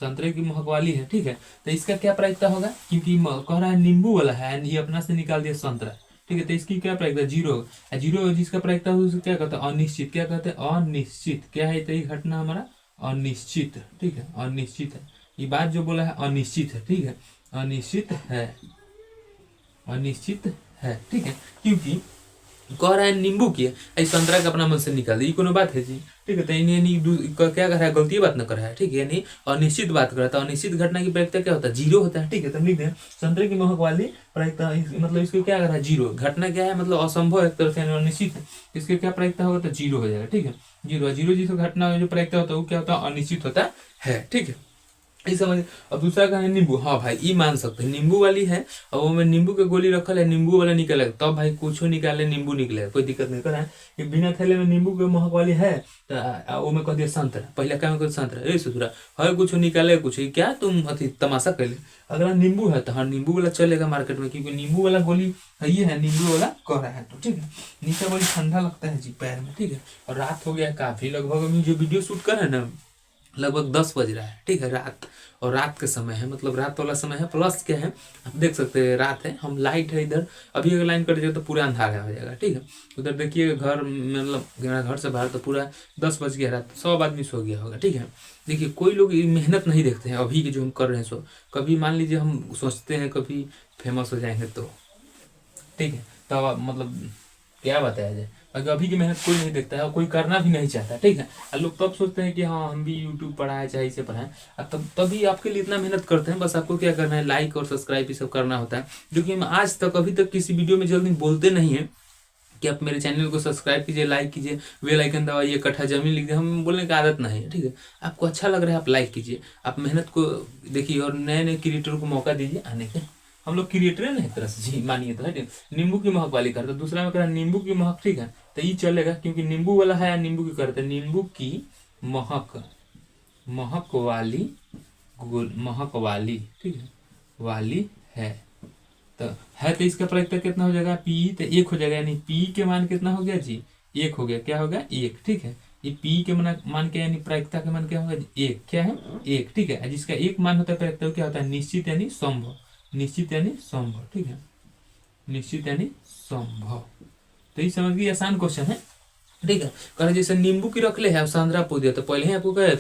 संतरे की महक वाली है, ठीक है। तो इसका क्या प्रायिकता होगा, क्योंकि कह रहा है नींबू वाला है, ये अपना से निकाल दिया संतरा, ठीक है, तो इसकी क्या प्रायिकता, जीरो होगा। जीरो जिसका प्रायिकता हो उसे क्या कहते हैं, अनिश्चित, क्या कहते हैं, अनिश्चित, क्या है, तो ये घटना हमारा अनिश्चित, ठीक है, अनिश्चित है, ये बात जो बोला है अनिश्चित है, ठीक है, अनिश्चित है, ठीक है, क्योंकि कह रहा है नींबू की है, संतरा का अपना मन से निकाल दी, कोनो बात है जी, ठीक है। तो क्या कर रहा है, गलती बात न कर रहा है, ठीक है, यानी अनिश्चित बात कर रहा था। अनिश्चित घटना की प्रायिकता क्या होता है, जीरो होता है, ठीक है। तो लिख दें संतरे की महक वाली प्रायिकता, मतलब इसको क्या कर रहा है, जीरो, घटना क्या है, मतलब असंभव एक तरह से अनिश्चित है, इसके क्या प्रायिकता होगा, तो जीरो हो जाएगा, ठीक है। जीरो जिसको घटना जो प्रायिकता होता है वो क्या होता है, अनिश्चित होता है, ठीक है, ये समझ। और दूसरा का है नींबू, हाँ भाई ये मान सकते हैं, नींबू वाली है और वो में नींबू के गोली रखल है, नींबू वाला निकलेगा तब तो भाई कुछ निकाले नींबू निकलेगा, कोई दिक्कत नहीं कर है। बिना थैले में नींबू के महक वाली है तो वो में कह दिया संतरा, पहले क्या में संतरा, ए ससुरा हर कुछ निकाले कुछ क्या तुम अति तमाशा कर ले। अगर नींबू है तो हाँ नींबू वाला चलेगा मार्केट में, क्योंकि नींबू वाला गोली है, ये है नींबू वाला कह रहा है, तो ठीक है। नीचे बड़ी ठंडा लगता है जी पैर में, ठीक है। और रात हो गया काफी, लगभग हम जो वीडियो शूट कर रहे हैं ना लगभग 10 बज रहा है, ठीक है, रात, और रात के समय है, मतलब रात वाला समय है, प्लस क्या है आप देख सकते हैं रात है, हम लाइट है इधर, अभी अगर लाइन कट जाए तो पूरा अंधारा हो जाएगा, ठीक है। उधर देखिए घर मतलब घर से बाहर तो पूरा 10 बज गया, रात 100 आदमी सो गया होगा, ठीक है। देखिए कोई लोग मेहनत नहीं देखते हैं अभी के जो हम कर रहे हैं सो, कभी मान लीजिए हम सोचते हैं कभी फेमस हो जाएंगे तो, ठीक है, तब मतलब क्या बताया जाए, अगर अभी की मेहनत कोई नहीं देखता है और कोई करना भी नहीं चाहता, ठीक है। और लोग तब सोचते हैं कि हाँ हम भी यूट्यूब पढ़ाए चाहे इसे पढ़ाएं, तब तभी आपके लिए इतना मेहनत करते हैं, बस आपको क्या करना है, लाइक और सब्सक्राइब ये सब करना होता है, जो कि हम आज तक अभी तक किसी वीडियो में जल्दी बोलते नहीं है कि आप मेरे चैनल को सब्सक्राइब कीजिए, लाइक कीजिए, बेल आइकन दबाइए, कट्ठा जमीन लिख दिए, हम बोलने की आदत नहीं है, ठीक है। आपको अच्छा लग रहा है आप लाइक कीजिए, आप मेहनत को देखिए और नए नए क्रिएटर को मौका दीजिए आने के, हम लोग क्रिएटर है ना एक तरह से जी, मानिए तो है। नींबू की महक वाली करते, दूसरा में करा नींबू की महक, ठीक है, तो ये चलेगा क्योंकि नींबू वाला है, नींबू की करते, नींबू की महक वाली, ठीक है, वाली है, तो इसका प्रायिकता कितना हो जाएगा, पी, तो एक हो जाएगा, यानी पी के मान कितना हो गया जी, एक हो गया, क्या होगा एक, ठीक है। ये पी के मान के यानी प्रायिकता के मान क्या होगा, एक, क्या है एक, ठीक है। जिसका एक मान होता है प्रायिकता क्या होता है, निश्चित यानी संभव, निश्चित यानी संभव, ठीक है, निश्चित यानी संभव। तो ये समझ गई, आसान क्वेश्चन है, ठीक है। कह जैसे नींबू की रख ले है सांद्रा पू दिया, तो पहले ही आपको क्या है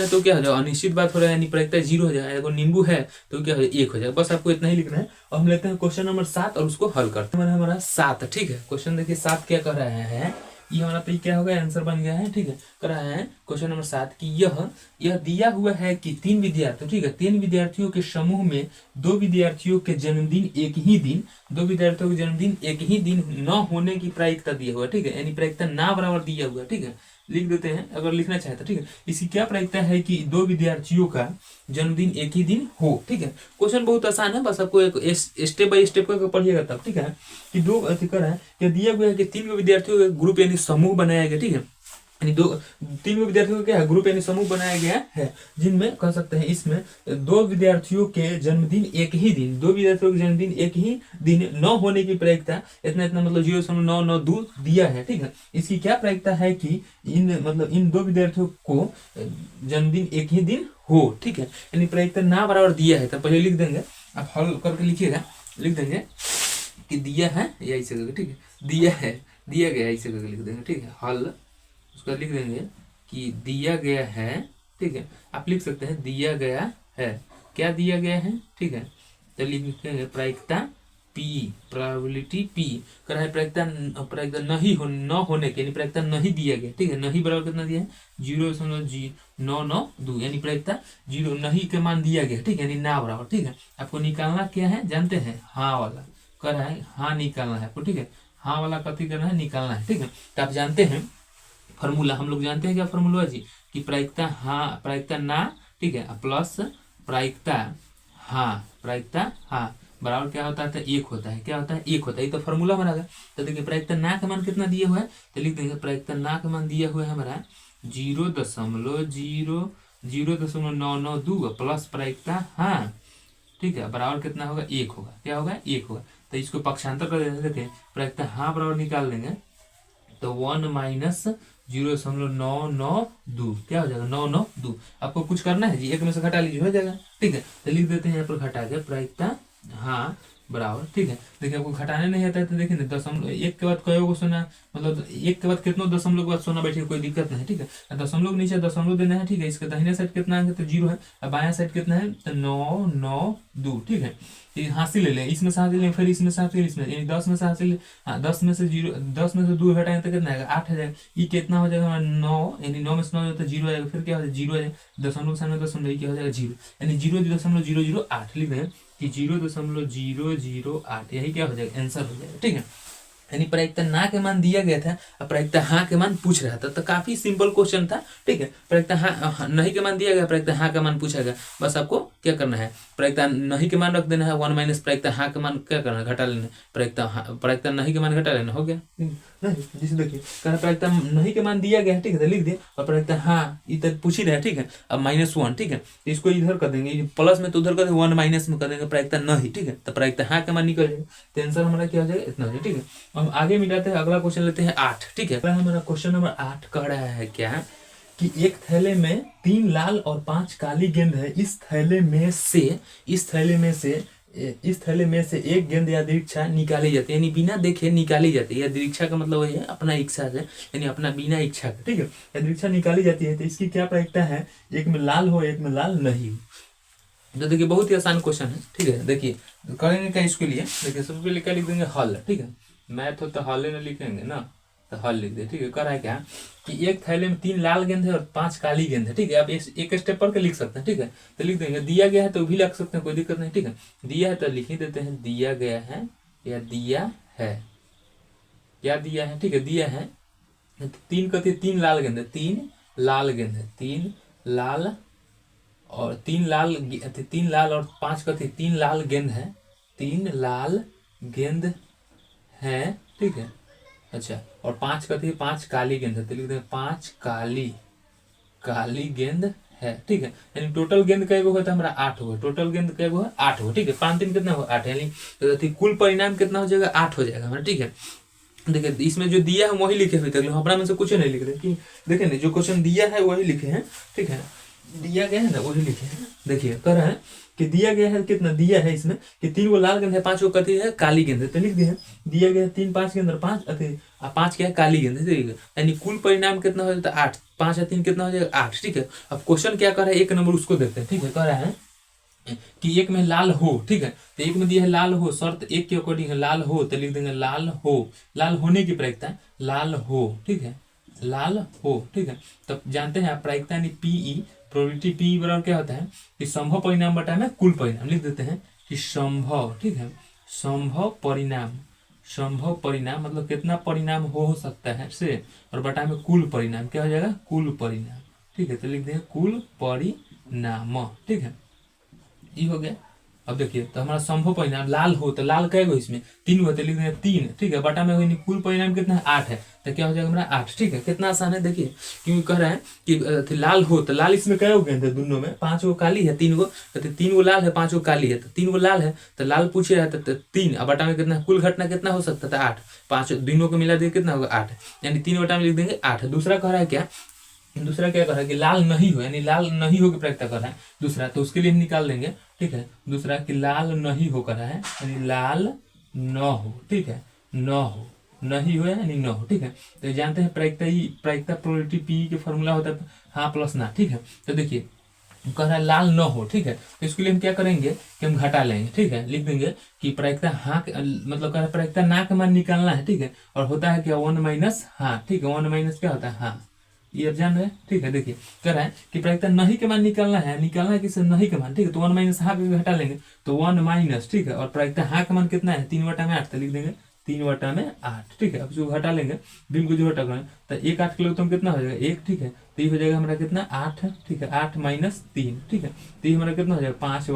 तो क्या हो जाएगा, अनिश्चित बात हो रहा है, यानी प्रायिकता जीरो हो जाएगा, अगर नींबू है तो क्या हो जाएगा, एक हो जाएगा, बस आपको इतना ही लिखना है। और हम लेते हैं क्वेश्चन नंबर 7 और उसको हल करते हैं, हमारा 7, ठीक है। क्वेश्चन देखिए 7 क्या कर रहे हैं, ये हमारा तो क्या होगा, आंसर बन गया है, ठीक है। कर रहा है क्वेश्चन नंबर 7 कि यह दिया हुआ है कि 3 विद्यार्थी, ठीक है, 3 विद्यार्थियों के समूह में 2 विद्यार्थियों के जन्मदिन एक ही दिन, 2 विद्यार्थियों के जन्मदिन एक ही दिन न होने की प्रायिकता दिया हुआ, ठीक है, यानी प्रायिकता ना बराबर दिया हुआ, ठीक है, लिख देते हैं अगर लिखना चाहते, ठीक है। इसकी क्या प्रायिकता है कि 2 विद्यार्थियों का जन्मदिन एक ही दिन हो, ठीक है। क्वेश्चन बहुत आसान है, बस आपको एक स्टेप बाय स्टेप करके पढ़िएगा तब, ठीक है। कि 2 अधिकार है, दिया गया है कि 3 विद्यार्थियों का ग्रुप यानी समूह बनाया गया, ठीक है। यानी दो तीन गो विद्यार्थियों का क्या है ग्रुप यानी समूह बनाया गया है, जिनमें कह सकते हैं इसमें दो विद्यार्थियों के जन्मदिन एक ही दिन, दो विद्यार्थियों के जन्मदिन एक ही दिन न होने की प्रायिकता इतना इतना मतलब 0.992 दिया है। ठीक है, इसकी क्या प्रायिकता है कि इन दो विद्यार्थियों को जन्मदिन एक ही दिन हो। ठीक है, यानी प्रायिकता ना बराबर दिया है, तो पहले लिख देंगे, आप हल करके लिखिएगा, लिख देंगे कि दिया है या ऐसे करके, ठीक है, दिया है, दिया गया ऐसे करके लिख देंगे। ठीक है, हल उसका लिख देंगे कि दिया गया है। ठीक है, आप लिख सकते हैं दिया गया है, क्या दिया गया है। ठीक है, तो लिखेंगे प्रायिकता पी, प्रोबेबिलिटी पी कर है प्रायिकता नहीं हो न होने के, यानी प्रायिकता नहीं दिया गया। ठीक है, नहीं बराबर कितना दिया है 0.992, यानी प्रायिकता जीरो नहीं के मान दिया गया। ठीक है, यानी ना बराबर। ठीक है, आपको निकालना क्या है जानते हैं, हाँ वाला कर है, हाँ निकालना है आपको। ठीक है, हाँ वाला कथी करना है, निकालना है। ठीक है, तो आप जानते हैं फॉर्मूला, हम लोग जानते हैं क्या फॉर्मूला जी, कि प्रायिकता हाँ प्रायिकता ना, ठीक है, प्लस प्रायिकता हाँ, प्रायिकता हाँ बराबर क्या होता है, तो एक होता है, क्या होता है, एक होता है। ये तो फॉर्मूला बना गया। तो देखिए प्रायिकता ना का मान कितना दिया हुआ है, तो लिख देंगे प्रायिकता ना का मान दिया हुआ है हमारा 0.00992 प्लस प्रायिकता हाँ। ठीक है, बराबर कितना होगा, एक होगा, क्या होगा, एक होगा। तो इसको पक्षांतर कर देते, देखिए प्रायिकता हाँ बराबर निकाल देंगे, तो 1 माइनस 0.992 क्या हो जाएगा, 992। आपको कुछ करना है जी, एक में से घटा लीजिए, हो जाएगा। ठीक है, तो लिख देते हैं यहाँ पर घटा के प्रायिकता हाँ बराबर। ठीक है, देखिए आपको घटाने नहीं आता है तो देखिए दशमलव एक के बाद कई को सोना, मतलब एक के बाद कितना दशमलव के बाद सोना बैठे, कोई दिक्कत नहीं। ठीक है, दशमलव नीचे दशमलव देना है। ठीक है, इसके दाहिने साइड कितना है, तो 0 है, और बाया साइड कितना है, तो 992। ठीक है, ये हासिल ले लें, इसमें से हासिल लें, फिर इसमें से हासिल, इसमें यानी 10 में से हासिल, हाँ 10 में से 0, 10 में से 2 हटाएंगे तो कितना आएगा, 8 आ जाएगा। ये कितना हो जाएगा हमारा 9, यानी 9 में से 9 हो जाता है 0 आएगा, फिर क्या हो जाएगा 0 आ जाएगा, दशमलव सामने दशमलव क्या हो जाएगा 0, यानी 0.008 लिख दें कि 0.008, यही क्या हो जाएगा, आंसर हो जाएगा। ठीक है, यानी प्रायिकता ना के मान दिया गया था और प्रायिकता हाँ के मान पूछ रहा था, तो काफी सिंपल क्वेश्चन था। ठीक है, प्रायिकता हाँ नहीं के मान दिया गया, प्रायिकता हाँ का मान पूछा गया, बस आपको क्या करना है, प्रायिकता नहीं के मान रख देना है 1 माइनस प्रायिकता हाँ के मान क्या करना है, घटा लेना है, प्रायिकता नहीं के मान घटा लेना, हो गया। नहीं जैसे देखिए कहना प्रायिकता नहीं के मान दिया गया है, ठीक है, तो लिख दिए, और प्रायिकता हाँ इधर पूछ ही रहा है। ठीक है, अब -1, ठीक है, तो इसको इधर कर देंगे, प्लस में तो उधर कर देंगे, 1 माइनस में कर देंगे प्रायिकता नहीं। ठीक है, तो प्रायिकता हाँ का मान निकल जाएगा, तो आंसर हमारा क्या हो जाएगा, इतना हो जाएगा। ठीक है, हम आगे मिलाते हैं, अगला क्वेश्चन लेते हैं 8। ठीक है, हमारा क्वेश्चन नंबर 8 कह रहा है क्या कि एक थैले में 3 लाल और 5 काली गेंद है, इस थैले में से एक गेंद या दीक्षा निकाली जाती है, यानी बिना देखे निकाली जाती है, या दीक्षा का मतलब वही है अपना इच्छा से, यानी अपना बिना इच्छा का। ठीक है, या दीक्षा निकाली जाती है, तो इसकी क्या प्रायिकता है, एक में लाल हो एक में लाल नहीं हो। तो देखिए बहुत ही आसान क्वेश्चन है। ठीक है, देखिए करेंगे क्या इसके लिए, देखिए सबसे पहले क्या लिख देंगे, हल। ठीक है, मैथ हो तो हल न लिखेंगे ना, तो हल लिख दे। ठीक है, कर है क्या कि एक थैले में 3 लाल गेंद है और 5 काली गेंद है। ठीक है, आप एक स्टेप पर के लिख सकते हैं। ठीक है, तो लिख देंगे, दिया गया है तो भी लिख सकते हैं, कोई दिक्कत नहीं। ठीक है, दिया है तो लिख ही देते हैं, दिया गया है या दिया है, क्या दिया है। ठीक है, दिया है 3 लाल गेंद है, 3 लाल गेंद है, 3 लाल और 3 लाल और 5 कथी 3 लाल गेंद है, 3 लाल गेंद है। ठीक है, अच्छा, और 5 कथी 5 काली गेंद है, तो लिख देंगे 5 काली गेंद है। ठीक है, यानी टोटल गेंद कई गो होता है हमारा 8 हो, टोटल गेंद कई गो है 8 हो। ठीक है, 5 3 कितना हो 8, यानी तो कुल परिणाम कितना हो जाएगा 8 हो जाएगा हमारा। ठीक है, देखिए इसमें जो दिया है वही लिखे हुए थे, अपना में से कुछ नहीं लिख रहे कि देखिए ना जो क्वेश्चन दिया है वही लिखे हैं। ठीक है, दिया गया है ना वही लिखे हैं। देखिए कह रहा है कि दिया गया है, कितना दिया है इसमें कि 3 गो लाल गेंद है, 5 गो कथी है काली गेंद है, तो लिख दिया दिया गया 3 5 के अंदर 5 5 क्या है काली गेंद है। ठीक है, यानी कुल परिणाम कितना हो जाता है 8, 5 और 3 कितना हो जाएगा 8। ठीक है, अब क्वेश्चन क्या कर रहा है, एक नंबर उसको देखते हैं। ठीक है, कह रहा है कि एक में लाल हो। ठीक है, तो एक में दिया है लाल हो, शर्त एक के अकॉर्डिंग है लाल हो, तो लिख देंगे लाल हो, लाल होने की प्रायिकता लाल हो। ठीक है, लाल हो। ठीक है, तब जानते हैं आप प्रायिकता यानी पीई, प्रोबेबिलिटी पी बराबर क्या होता है कि संभव परिणाम बटा में कुल परिणाम, लिख देते हैं कि संभव। ठीक है, संभव परिणाम मतलब कितना परिणाम हो सकता है से, और बटा में कुल परिणाम क्या हो जाएगा, कुल परिणाम। ठीक है, तो लिख देंगे कुल परिणाम। ठीक है, ये हो गया। अब देखिए तो हमारा संभव परिणाम लाल हो तो लाल कई गो इसमें 3 गो, तो लिख देंगे 3, ठीक है, बटा में हुई कुल परिणाम कितना है 8 है, तो क्या हो जाएगा हमारा 8, ठीक है। कितना आसान है देखिए, क्योंकि कह रहे हैं कि लाल हो तो लाल इसमें कई हो गए थे दोनों में, 5 गो काली है 3 गो, तो 3 गो लाल है 5 गो काली है, तो 3 गो लाल है तो लाल पूछे रहा था 3, अब बटा में कितना कुल घटना कितना हो सकता था 8, 5 दोनों को मिला दिए कितना होगा 8, यानी 3 बटा में लिख देंगे 8। दूसरा कह रहा है क्या, दूसरा क्या कर रहा है कि लाल नहीं हो, यानी लाल नहीं हो की प्रायिकता कर रहा है दूसरा, तो उसके लिए हम निकाल देंगे, ठीक है। दूसरा कि लाल नहीं हो कर रहा है, यानी लाल न हो, ठीक है, न हो, नहीं हो यानी न हो, ठीक है। तो जानते हैं प्रायिकता प्रोबेबिलिटी पी के फॉर्मूला होता है हाँ प्लस ना, ठीक है। तो देखिए कह रहा है लाल न हो, ठीक है, तो इसके लिए हम क्या करेंगे कि हम घटा लेंगे, ठीक है, लिख देंगे कि प्रायिकता हाँ मतलब कह रहा है प्रायिकता ना का मान निकालना है, ठीक है, और होता है क्या 1 माइनस हाँ, ठीक है, 1 माइनस क्या होता है हाँ, ये अब जान रहे हैं, ठीक है। देखिए कह रहा है कि प्रायिकता नहीं के मान निकालना है किससे नहीं के मान, ठीक है, तो 1 माइनस हाँ के घटा लेंगे तो 1 माइनस, ठीक है, और प्रायिकता हाँ का मान कितना है 3 बटा में 8, तो लिख देंगे 3 बटा में 8, ठीक है। अब जो घटा लेंगे बिन को जो घटा करेंगे तो 1 8 किलो तो कितना हो जाएगा 1, ठीक है, तो ये हो जाएगा हमारा कितना 8, ठीक है, 8 माइनस 3, ठीक है, तो ये हमारा कितना हो जाएगा 5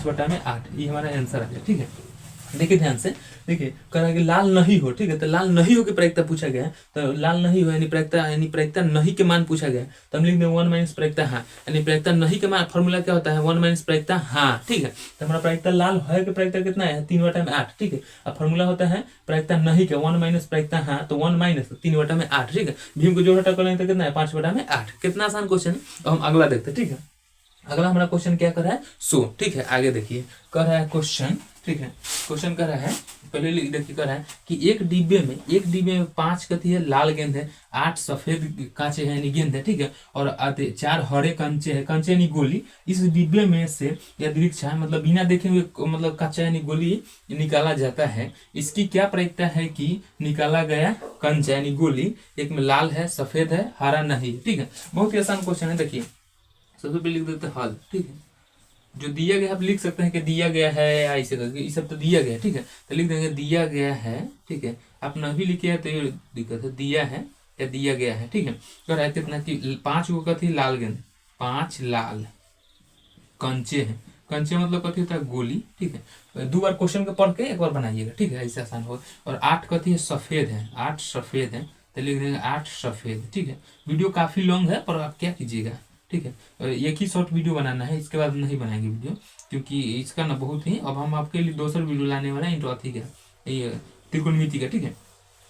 बटा में 8, ये हमारा आंसर आ जाएगा, ठीक है। देखिए ध्यान से, देखिए कह रहा है कि लाल नहीं हो, ठीक है, तो लाल नहीं हो की प्रायिकता पूछा गया है, तो लाल नहीं हो यानी प्रायिकता नहीं के मान पूछा गया है, तो हम लिख देंगे 1 माइनस प्रायिकता हाँ, यानी प्रायिकता नहीं के मान फॉर्मूला क्या होता है 1 माइनस प्रायिकता हाँ, ठीक है। तो हमारा प्रायिकता लाल है कि प्रायिकता कितना है 3 बटा में 8, ठीक है, अब फॉर्मूला होता है प्रायिकता नहीं के 1 माइनस प्रायिकता हाँ, तो 1 माइनस 3 बटा में 8, ठीक है, भीम को जो घटा कर लेंगे तो कितना है 5 बटा में 8। कितना आसान क्वेश्चन। अब हम अगला देखते हैं, ठीक है। अगला हमारा क्वेश्चन क्या कर रहा है सो, ठीक है, आगे देखिए कर रहा है क्वेश्चन, ठीक है, क्वेश्चन कर रहा है पहले देखिए कर रहा है कि एक डिब्बे में 5 कथी है लाल गेंद है, 8 सफेद कांचे है यानी गेंद है, ठीक है, और 4 हरे कंचे है, कंचे यानी गोली, इस डिब्बे में से या दीक्षा मतलब बिना देखे हुए मतलब कच्चा यानी गोली निकाला जाता है, इसकी क्या प्रायिकता है कि निकाला गया कंचा यानी गोली एक में लाल है सफेद है हरा नहीं, ठीक है। बहुत ही आसान क्वेश्चन है। देखिए सबसे पहले लिख देते हैं हल, ठीक है, जो दिया गया आप लिख सकते हैं कि दिया गया है या ऐसे करके, ये सब तो दिया गया है, ठीक है, तो लिख देंगे दिया गया है, ठीक है, आप न भी लिखे हैं तो ये दिक्कत है, दिया है या दिया गया है, ठीक है। कह रहा है कितना कि 5 गो कथी लाल गेंद, 5 लाल कंचे हैं, कंचे मतलब कथी होता है गोली, ठीक है, 2 बार क्वेश्चन को पढ़ के एक बार बनाइएगा, ठीक है, ऐसे आसान हो। और 8 कथी है सफेद है, 8 सफेद है, तो लिख देंगे 8 सफेद, ठीक है। वीडियो काफी लॉन्ग है पर आप क्या कीजिएगा, ठीक है, एक ही शॉर्ट वीडियो बनाना है, इसके बाद नहीं बनाएंगे वीडियो, क्योंकि इसका ना बहुत ही, अब हम आपके लिए दूसरा वीडियो लाने वाला है इंट्रोथी का, ये त्रिकोणमिति का, ठीक है।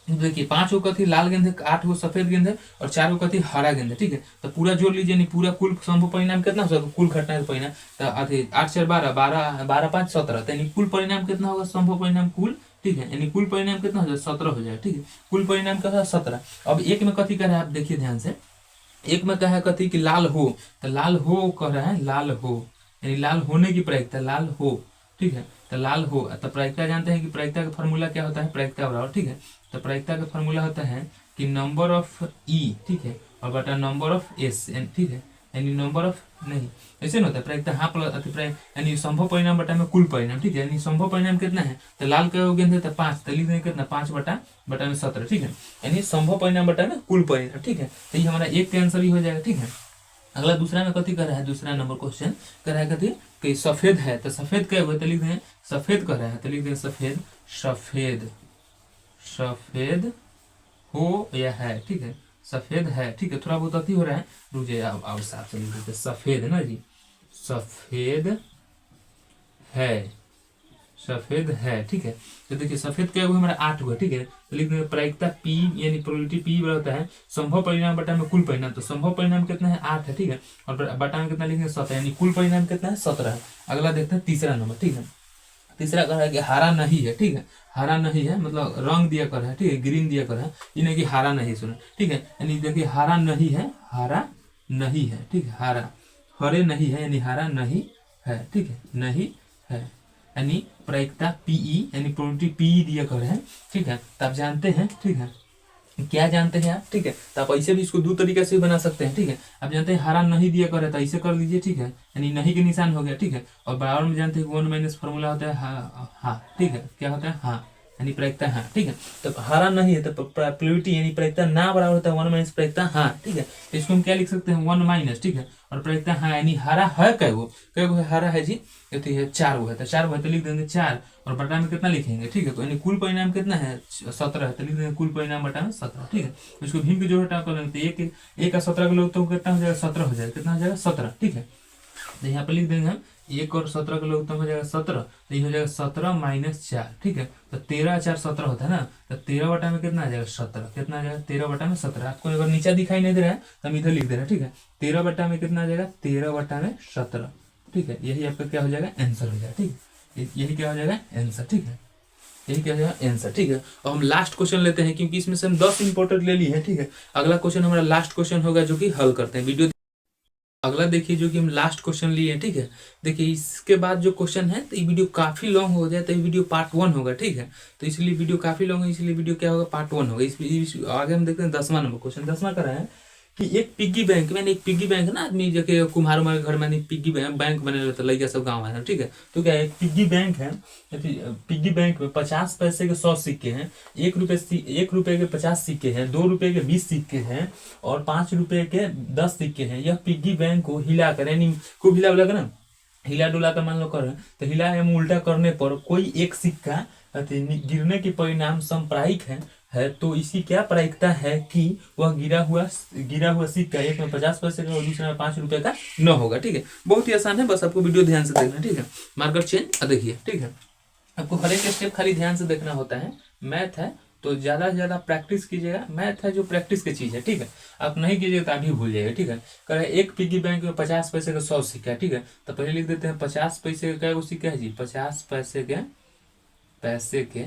देखिए 5 गो कथी लाल गेंद है, 8 गो सफेद गेंद है और 4 गो कथी हरा गेंद है, ठीक है, तो पूरा जोड़ लीजिए, नहीं पूरा कुल संभव परिणाम कितना होगा कुल घटना का परिणाम, तो 8 4 12 12 5 17, तो यानी कुल परिणाम कितना होगा संभव परिणाम कुल, ठीक है, यानी कुल परिणाम कितना हो जाए 17 हो जाए, ठीक है, कुल परिणाम क्या है 17। अब एक में कथी कर रहा है आप देखिए ध्यान से, एक में कहा कथी कि लाल हो, तो लाल हो कह रहा है लाल हो यानी लाल होने की प्रायिकता लाल हो, ठीक है, तो लाल हो, तो प्रायिकता जानते हैं कि प्रायिकता का फॉर्मूला क्या होता है प्रायिकता बराबर, ठीक है, तो प्रायिकता का फॉर्मूला होता है कि नंबर ऑफ ई, ठीक है, और बटा नंबर ऑफ एस, ठीक है, यानी नंबर ऑफ नहीं ऐसे नहीं होता है प्रायिकता हाँ प्लस यानी संभव परिणाम बटा में कुल परिणाम, ठीक है, यानी संभव परिणाम कितना है तो लाल का गेंद है तो 5, तो लिख देंगे कितना 5 बटा में 17, ठीक है, यानी संभव परिणाम बटा में कुल परिणाम, ठीक है, तो ये हमारा एक का आंसर ही हो जाएगा, ठीक है। अगला दूसरा में कथी कर रहा है, दूसरा नंबर क्वेश्चन कर रहा है कथी कि सफेद है, तो सफेद क्या हुआ तो लिख देंगे सफेद कर रहा है, तो लिख देंगे सफेद सफेद सफेद हो या है, ठीक है, सफेद है, ठीक है, थोड़ा बहुत अति हो रहा है, रुक जाइए अब साफ से लिख देते सफेद है ना जी, सफेद है, सफेद है, ठीक है। तो देखिए सफेद क्या हुआ हमारा 8 हुआ, ठीक है, तो लिख देंगे प्रायिकता P यानी प्रोबेबिलिटी P बराबर होता है संभव परिणाम बटा में कुल परिणाम, तो संभव परिणाम कितना है 8 है, ठीक है, और बटा में कितना लिखेंगे 17, यानी कुल परिणाम कितना है 17 है। अगला देखते हैं तीसरा नंबर, ठीक है, तीसरा कह रहा है कि हरा नहीं है, ठीक है, हरा नहीं है मतलब रंग दिया कर है, ठीक है, ग्रीन दिया कर है, ये नहीं कि हरा नहीं सुना, ठीक है, यानी देखिए हरा नहीं है, हरा नहीं है, ठीक है, हरा हरे नहीं है यानी हरा नहीं है, ठीक है, नहीं है, यानी प्रायिकता पीई यानी प्रोबेबिलिटी पीई दिया कर है, ठीक है, तो आप जानते हैं, ठीक है, क्या जानते हैं आप, ठीक है, तो आप ऐसे भी इसको 2 तरीके से बना सकते हैं, ठीक है, आप जानते हैं हरा नहीं दिया कर है तो ऐसे कर लीजिए, ठीक है, यानी नहीं के निशान हो गया, ठीक है, और बराबर में जानते हैं 1 माइनस फॉर्मूला होता है हाँ, ठीक है, क्या होता है हाँ, यानी प्रायिकता हाँ, ठीक है। तो हरा नहीं है तो प्रोबेबिलिटी यानी प्रायिकता ना बराबर होता है 1 माइनस प्रायिकता हाँ, ठीक है। तो इसको हम क्या लिख सकते हैं 1 माइनस, ठीक है। और प्रायिकता हाँ यानी हरा है कै गो है हरा है जी, तो ये 4 गो है, तो 4 गो है तो लिख देंगे 4 और बटा में कितना लिखेंगे, ठीक है। तो यानी कुल परिणाम कितना है 17 है, तो लिख देंगे कुल परिणाम बटा में 17, ठीक है। इसको भिन्न के जोड़ हटा कर लेंगे तो एक का 17 का लोग तो कितना हो जाएगा 17 हो जाएगा, कितना हो जाएगा 17, ठीक है। तो यहाँ पे लिख देंगे हम 1 और 17 का लोग हो जाएगा 17, तो ये हो जाएगा 17 माइनस 4, ठीक है। तो 13 4 17 होता है ना, तो 13 बटा में कितना आ जाएगा 17, कितना आ जाएगा 13 बटा में 17। आपको अगर नीचे दिखाई नहीं दे रहा है तो हम इधर लिख दे रहे हैं, ठीक है। 13 बटा में कितना आ जाएगा 13 बटा में 17, ठीक है। यही आपका क्या हो जाएगा आंसर हो जाएगा, ठीक है। यही क्या हो जाएगा आंसर, ठीक है। यही क्या हो जाएगा आंसर, ठीक है। और हम लास्ट क्वेश्चन लेते हैं क्योंकि इसमें से हम 10 इंपॉर्टेंट ले लिए हैं, ठीक है। अगला क्वेश्चन हमारा लास्ट क्वेश्चन होगा जो कि हल करते हैं वीडियो। अगला देखिए जो कि हम लास्ट क्वेश्चन लिए हैं, ठीक है। देखिए इसके बाद जो क्वेश्चन है तो ये वीडियो काफी लॉन्ग हो जाए तो ये वीडियो पार्ट 1 होगा, ठीक है। तो इसलिए वीडियो काफी लॉन्ग है, इसलिए वीडियो क्या होगा पार्ट 1 होगा। आगे हम देखते हैं 10वां नंबर क्वेश्चन। 10वां करा है कि एक पिग्गी बैंक में एक पिग्गी बैंक है ना, आदमी जो कि कुम्हार उमार घर में पिग्गी बैंक बने रहता लड़का सब गाँव है, ठीक है। तो क्या है पिग्गी बैंक है, पिग्गी बैंक में 50 पैसे के 100 सिक्के हैं, 1 रुपए के 50 सिक्के हैं, 2 रुपए के 20 सिक्के हैं और 5 रुपए के 10 सिक्के हैं। यह पिग्गी बैंक को हिलाकर यानी खूब हिला बुला कर ना, हिला डुला कर मान लो कर तो हिला एवं उल्टा करने पर कोई एक सिक्का गिरने के परिणाम समप्रायिक है तो इसकी क्या प्रायिकता है कि वह गिरा हुआ सिक्का एक में 50 पैसे का और दूसरे में 5 रुपए का न होगा, ठीक है। बहुत ही आसान है, बस आपको वीडियो ध्यान से देखना, ठीक है। मार्कर चेंज देखिए, ठीक है। आपको हर एक स्टेप खाली ध्यान से देखना होता है। मैथ है तो ज्यादा से ज्यादा प्रैक्टिस कीजिएगा, मैथ है जो प्रैक्टिस की चीज है, ठीक है। आप नहीं कीजिएगा तो अभी भूल जाएगा, ठीक है। कह रहे एक पिग्गी बैंक में 50 पैसे का 100 सिक्का है, ठीक है। तो पहले लिख देते हैं 50 पैसे का सिक्का है जी, 50 पैसे के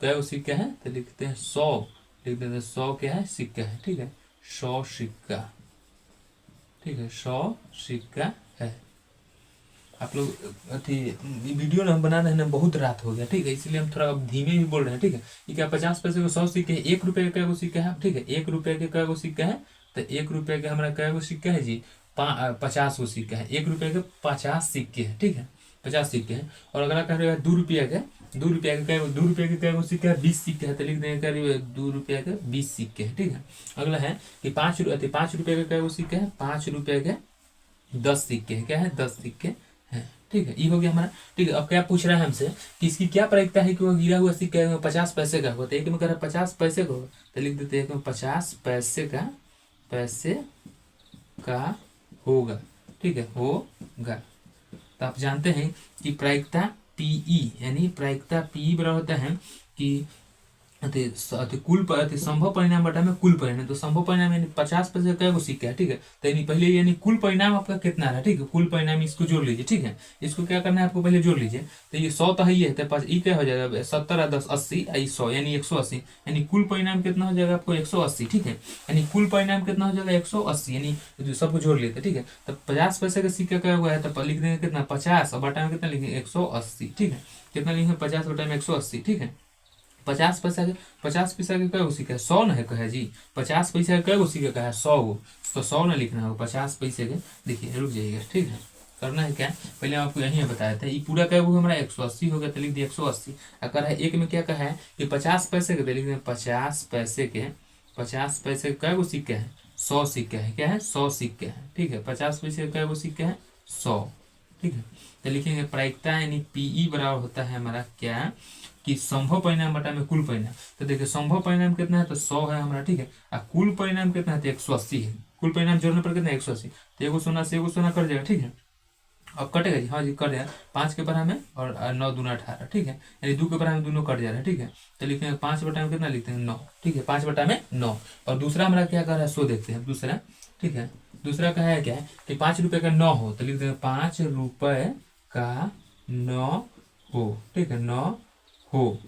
क्या सिक्का है तो लिखते हैं 100, लिख देते हैं 100 क्या है सिक्का है, ठीक है। 100 सिक्का, ठीक है, 100 सिक्का है। आप लोग अथी वीडियो ना बना रहे हैं ना, बहुत रात हो गया, ठीक है, इसलिए हम थोड़ा धीमे भी बोल रहे हैं, ठीक है। ये क्या 50 पैसे को 100 सिक्के है, 1 रुपए का सिक्का है, ठीक है। 1 रुपए के क्या सिक्का है तो 1 रुपए का हमारा क्या सिक्का है जी 50 को सिक्का है, 1 रुपए के 50 सिक्के हैं, ठीक है, 50 सिक्के हैं। और अगला कह रहे 2 रुपया के 2 रुपया के क्या सिक्का है 20 सिक्के है, तो लिख देंगे क्या 2 रुपया के 20 सिक्के है, ठीक है। अगला है कि 5 रुपये का क्या सिक्का है 5 रुपये के 10 सिक्के है, क्या है 10 सिक्के है, ठीक है। ये हो गया हमारा, ठीक है। अब क्या पूछ रहा है हमसे कि इसकी क्या प्रायिकता है कि वो गिरा हुआ सिक्का 50 पैसे का होगा, तो एक में कह रहा है 50 पैसे का होगा, तो लिख देते हैं 50 पैसे का होगा, ठीक है, होगा। तो आप जानते हैं कि प्रायिकता पीई यानी प्रायिकता पीई बराबर होता है कि कुल संभव परिणाम बटा में कुल परिणाम। तो संभव परिणाम यानी 50 पैसे का वो सिक्का है, ठीक है। तो यानी पहले यानी कुल परिणाम आपका कितना रहा, ठीक है, कुल परिणाम इसको जोड़ लीजिए, ठीक है। इसको क्या करना है आपको पहले जोड़ लीजिए, तो ये 100 तो है ही है, तो ये क्या हो जाएगा 70 10 80 100 यानी 180, यानी कुल परिणाम कितना हो जाएगा आपको 180, ठीक है। यानी कुल परिणाम कितना हो जाएगा 180, यानी सबको जोड़ लेते, ठीक है। तो 50 पैसे का सिक्का क्या हुआ है तो लिख देंगे कितना 50 और बटा में कितना लिखेंगे 180, ठीक है। कितना लिखेंगे 50 बटा में 180, ठीक है। 50 पैसा के क्या सिक्का है 100 न है कहे जी, 50 पैसा का क्या सिक्का का है 100 गो, तो 100 न लिखना होगा 50 पैसे के। देखिए रुक जाइएगा, ठीक है। करना है क्या पहले आपको यही बताया था, ये पूरा क्या हुआ हमारा 180 हो गया, तो लिख दिया 180। अगर है एक में क्या कहा है कि 50 पैसे के, तो लिख दें 50 पैसे के क्या सिक्के हैं 100 सिक्के है, क्या है 100 सिक्के है, ठीक है। 50 पैसे का क्या सिक्के है 100, ठीक है। तो लिखेंगे प्रायिकता यानी पीई बराबर होता है हमारा क्या कि संभव परिणाम बटा में कुल परिणाम। तो देखिए संभव परिणाम कितना है तो 100 है हमारा, ठीक है। और कुल परिणाम कितना है तो 180 है, कुल परिणाम जोड़ने पर कितना 180, तो एगो सोना से एगो सोना कट जाएगा, ठीक है। अब कटेगा जी, हाँ जी कट जाएगा, 5 के बराबर में और 9 दूना 18, ठीक है। यानी 2 के बराबर में दोनों कट जा रहा है, ठीक है। तो लिखेंगे 5 बटा में कितना लिखते हैं 9, ठीक है, 5 बटा में 9। और दूसरा हमारा क्या कर रहा है 100 देखते हैं दूसरा, ठीक है। दूसरा का है क्या है कि 5 रुपए का 9 हो, तो लिख देंगे 5 रुपए का 9 हो, ठीक है, 9 हो,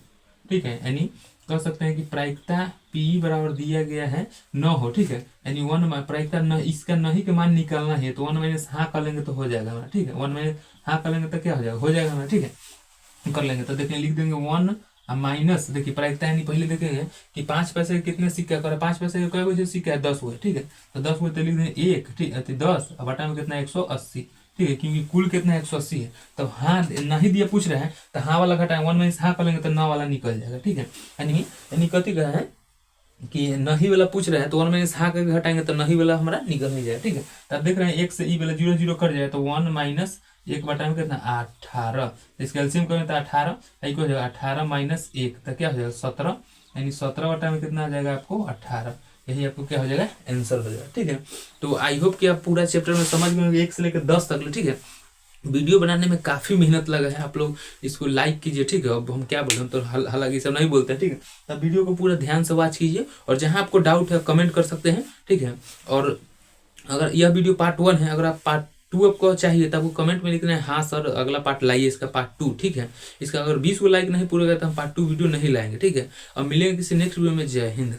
ठीक है। यानी कह सकते हैं कि प्रायिकता पी बराबर दिया गया है 9 हो, ठीक है। यानी 1 प्रायिकता न इसका नहीं के मान निकालना है, तो 1 माइनस हाँ कर लेंगे तो हो जाएगा हमारा, ठीक है। 1 माइनस हाँ कर लेंगे तो क्या हो जाएगा हमारा, ठीक है। कर लेंगे तो देखिए लिख देंगे 1 माइनस, देखिए प्रायिकता यानी पहले देखेंगे कि 5 पैसे के कितने सिक्का करे, 5 पैसे का कोई सिक्का है 10 हुए, ठीक है। तो 10 हुए तो लिख देंगे 1, ठीक है, 10 और बटा में कितना 180, ठीक है, क्योंकि कुल कितना है 180 है। तो हाँ नहीं दिया पूछ रहे हैं तो हाँ वाला घटाएं, 1 माइनस हाँ कर लेंगे तो ना वाला निकल जाएगा। ठीक है, यानी कथी कहा है कि नहीं वाला पूछ रहे हैं तो 1 माइनस हाँ करके घटाएंगे तो नहीं वाला हमारा निकल नहीं जाएगा। ठीक है, तो आप देख रहे हैं 1 से ई वाला 0 0 कट जाए तो 1 माइनस 1 बटा में कितना 18, इसका एलसीएम करें तो 18 को हो जाएगा 18 माइनस 1 तो क्या हो जाएगा 17, यानी 17 बटा में कितना आ जाएगा आपको 18। यही आपको क्या हो जाएगा आंसर हो जाएगा। ठीक है, तो आई होप कि आप पूरा चैप्टर में समझ गए 1 से लेकर 10 तक। ठीक है, वीडियो बनाने में काफ़ी मेहनत लगा है, आप लोग इसको लाइक कीजिए। ठीक है, अब हम क्या बोल रहे हैं तो हालांकि सब नहीं बोलते हैं। ठीक है, तब वीडियो को पूरा ध्यान से वॉच कीजिए और जहां आपको डाउट है कमेंट कर सकते हैं। ठीक है, और अगर यह वीडियो पार्ट 1 है, अगर आप पार्ट 2 आपको चाहिए तो आपको कमेंट में लिखना है हाँ सर अगला पार्ट लाइए, इसका पार्ट 2। ठीक है, इसका अगर 20 को लाइक नहीं पूरा तो हम पार्ट 2 वीडियो नहीं लाएंगे। ठीक है, अब मिलेंगे किसी नेक्स्ट वीडियो में। जय हिंद।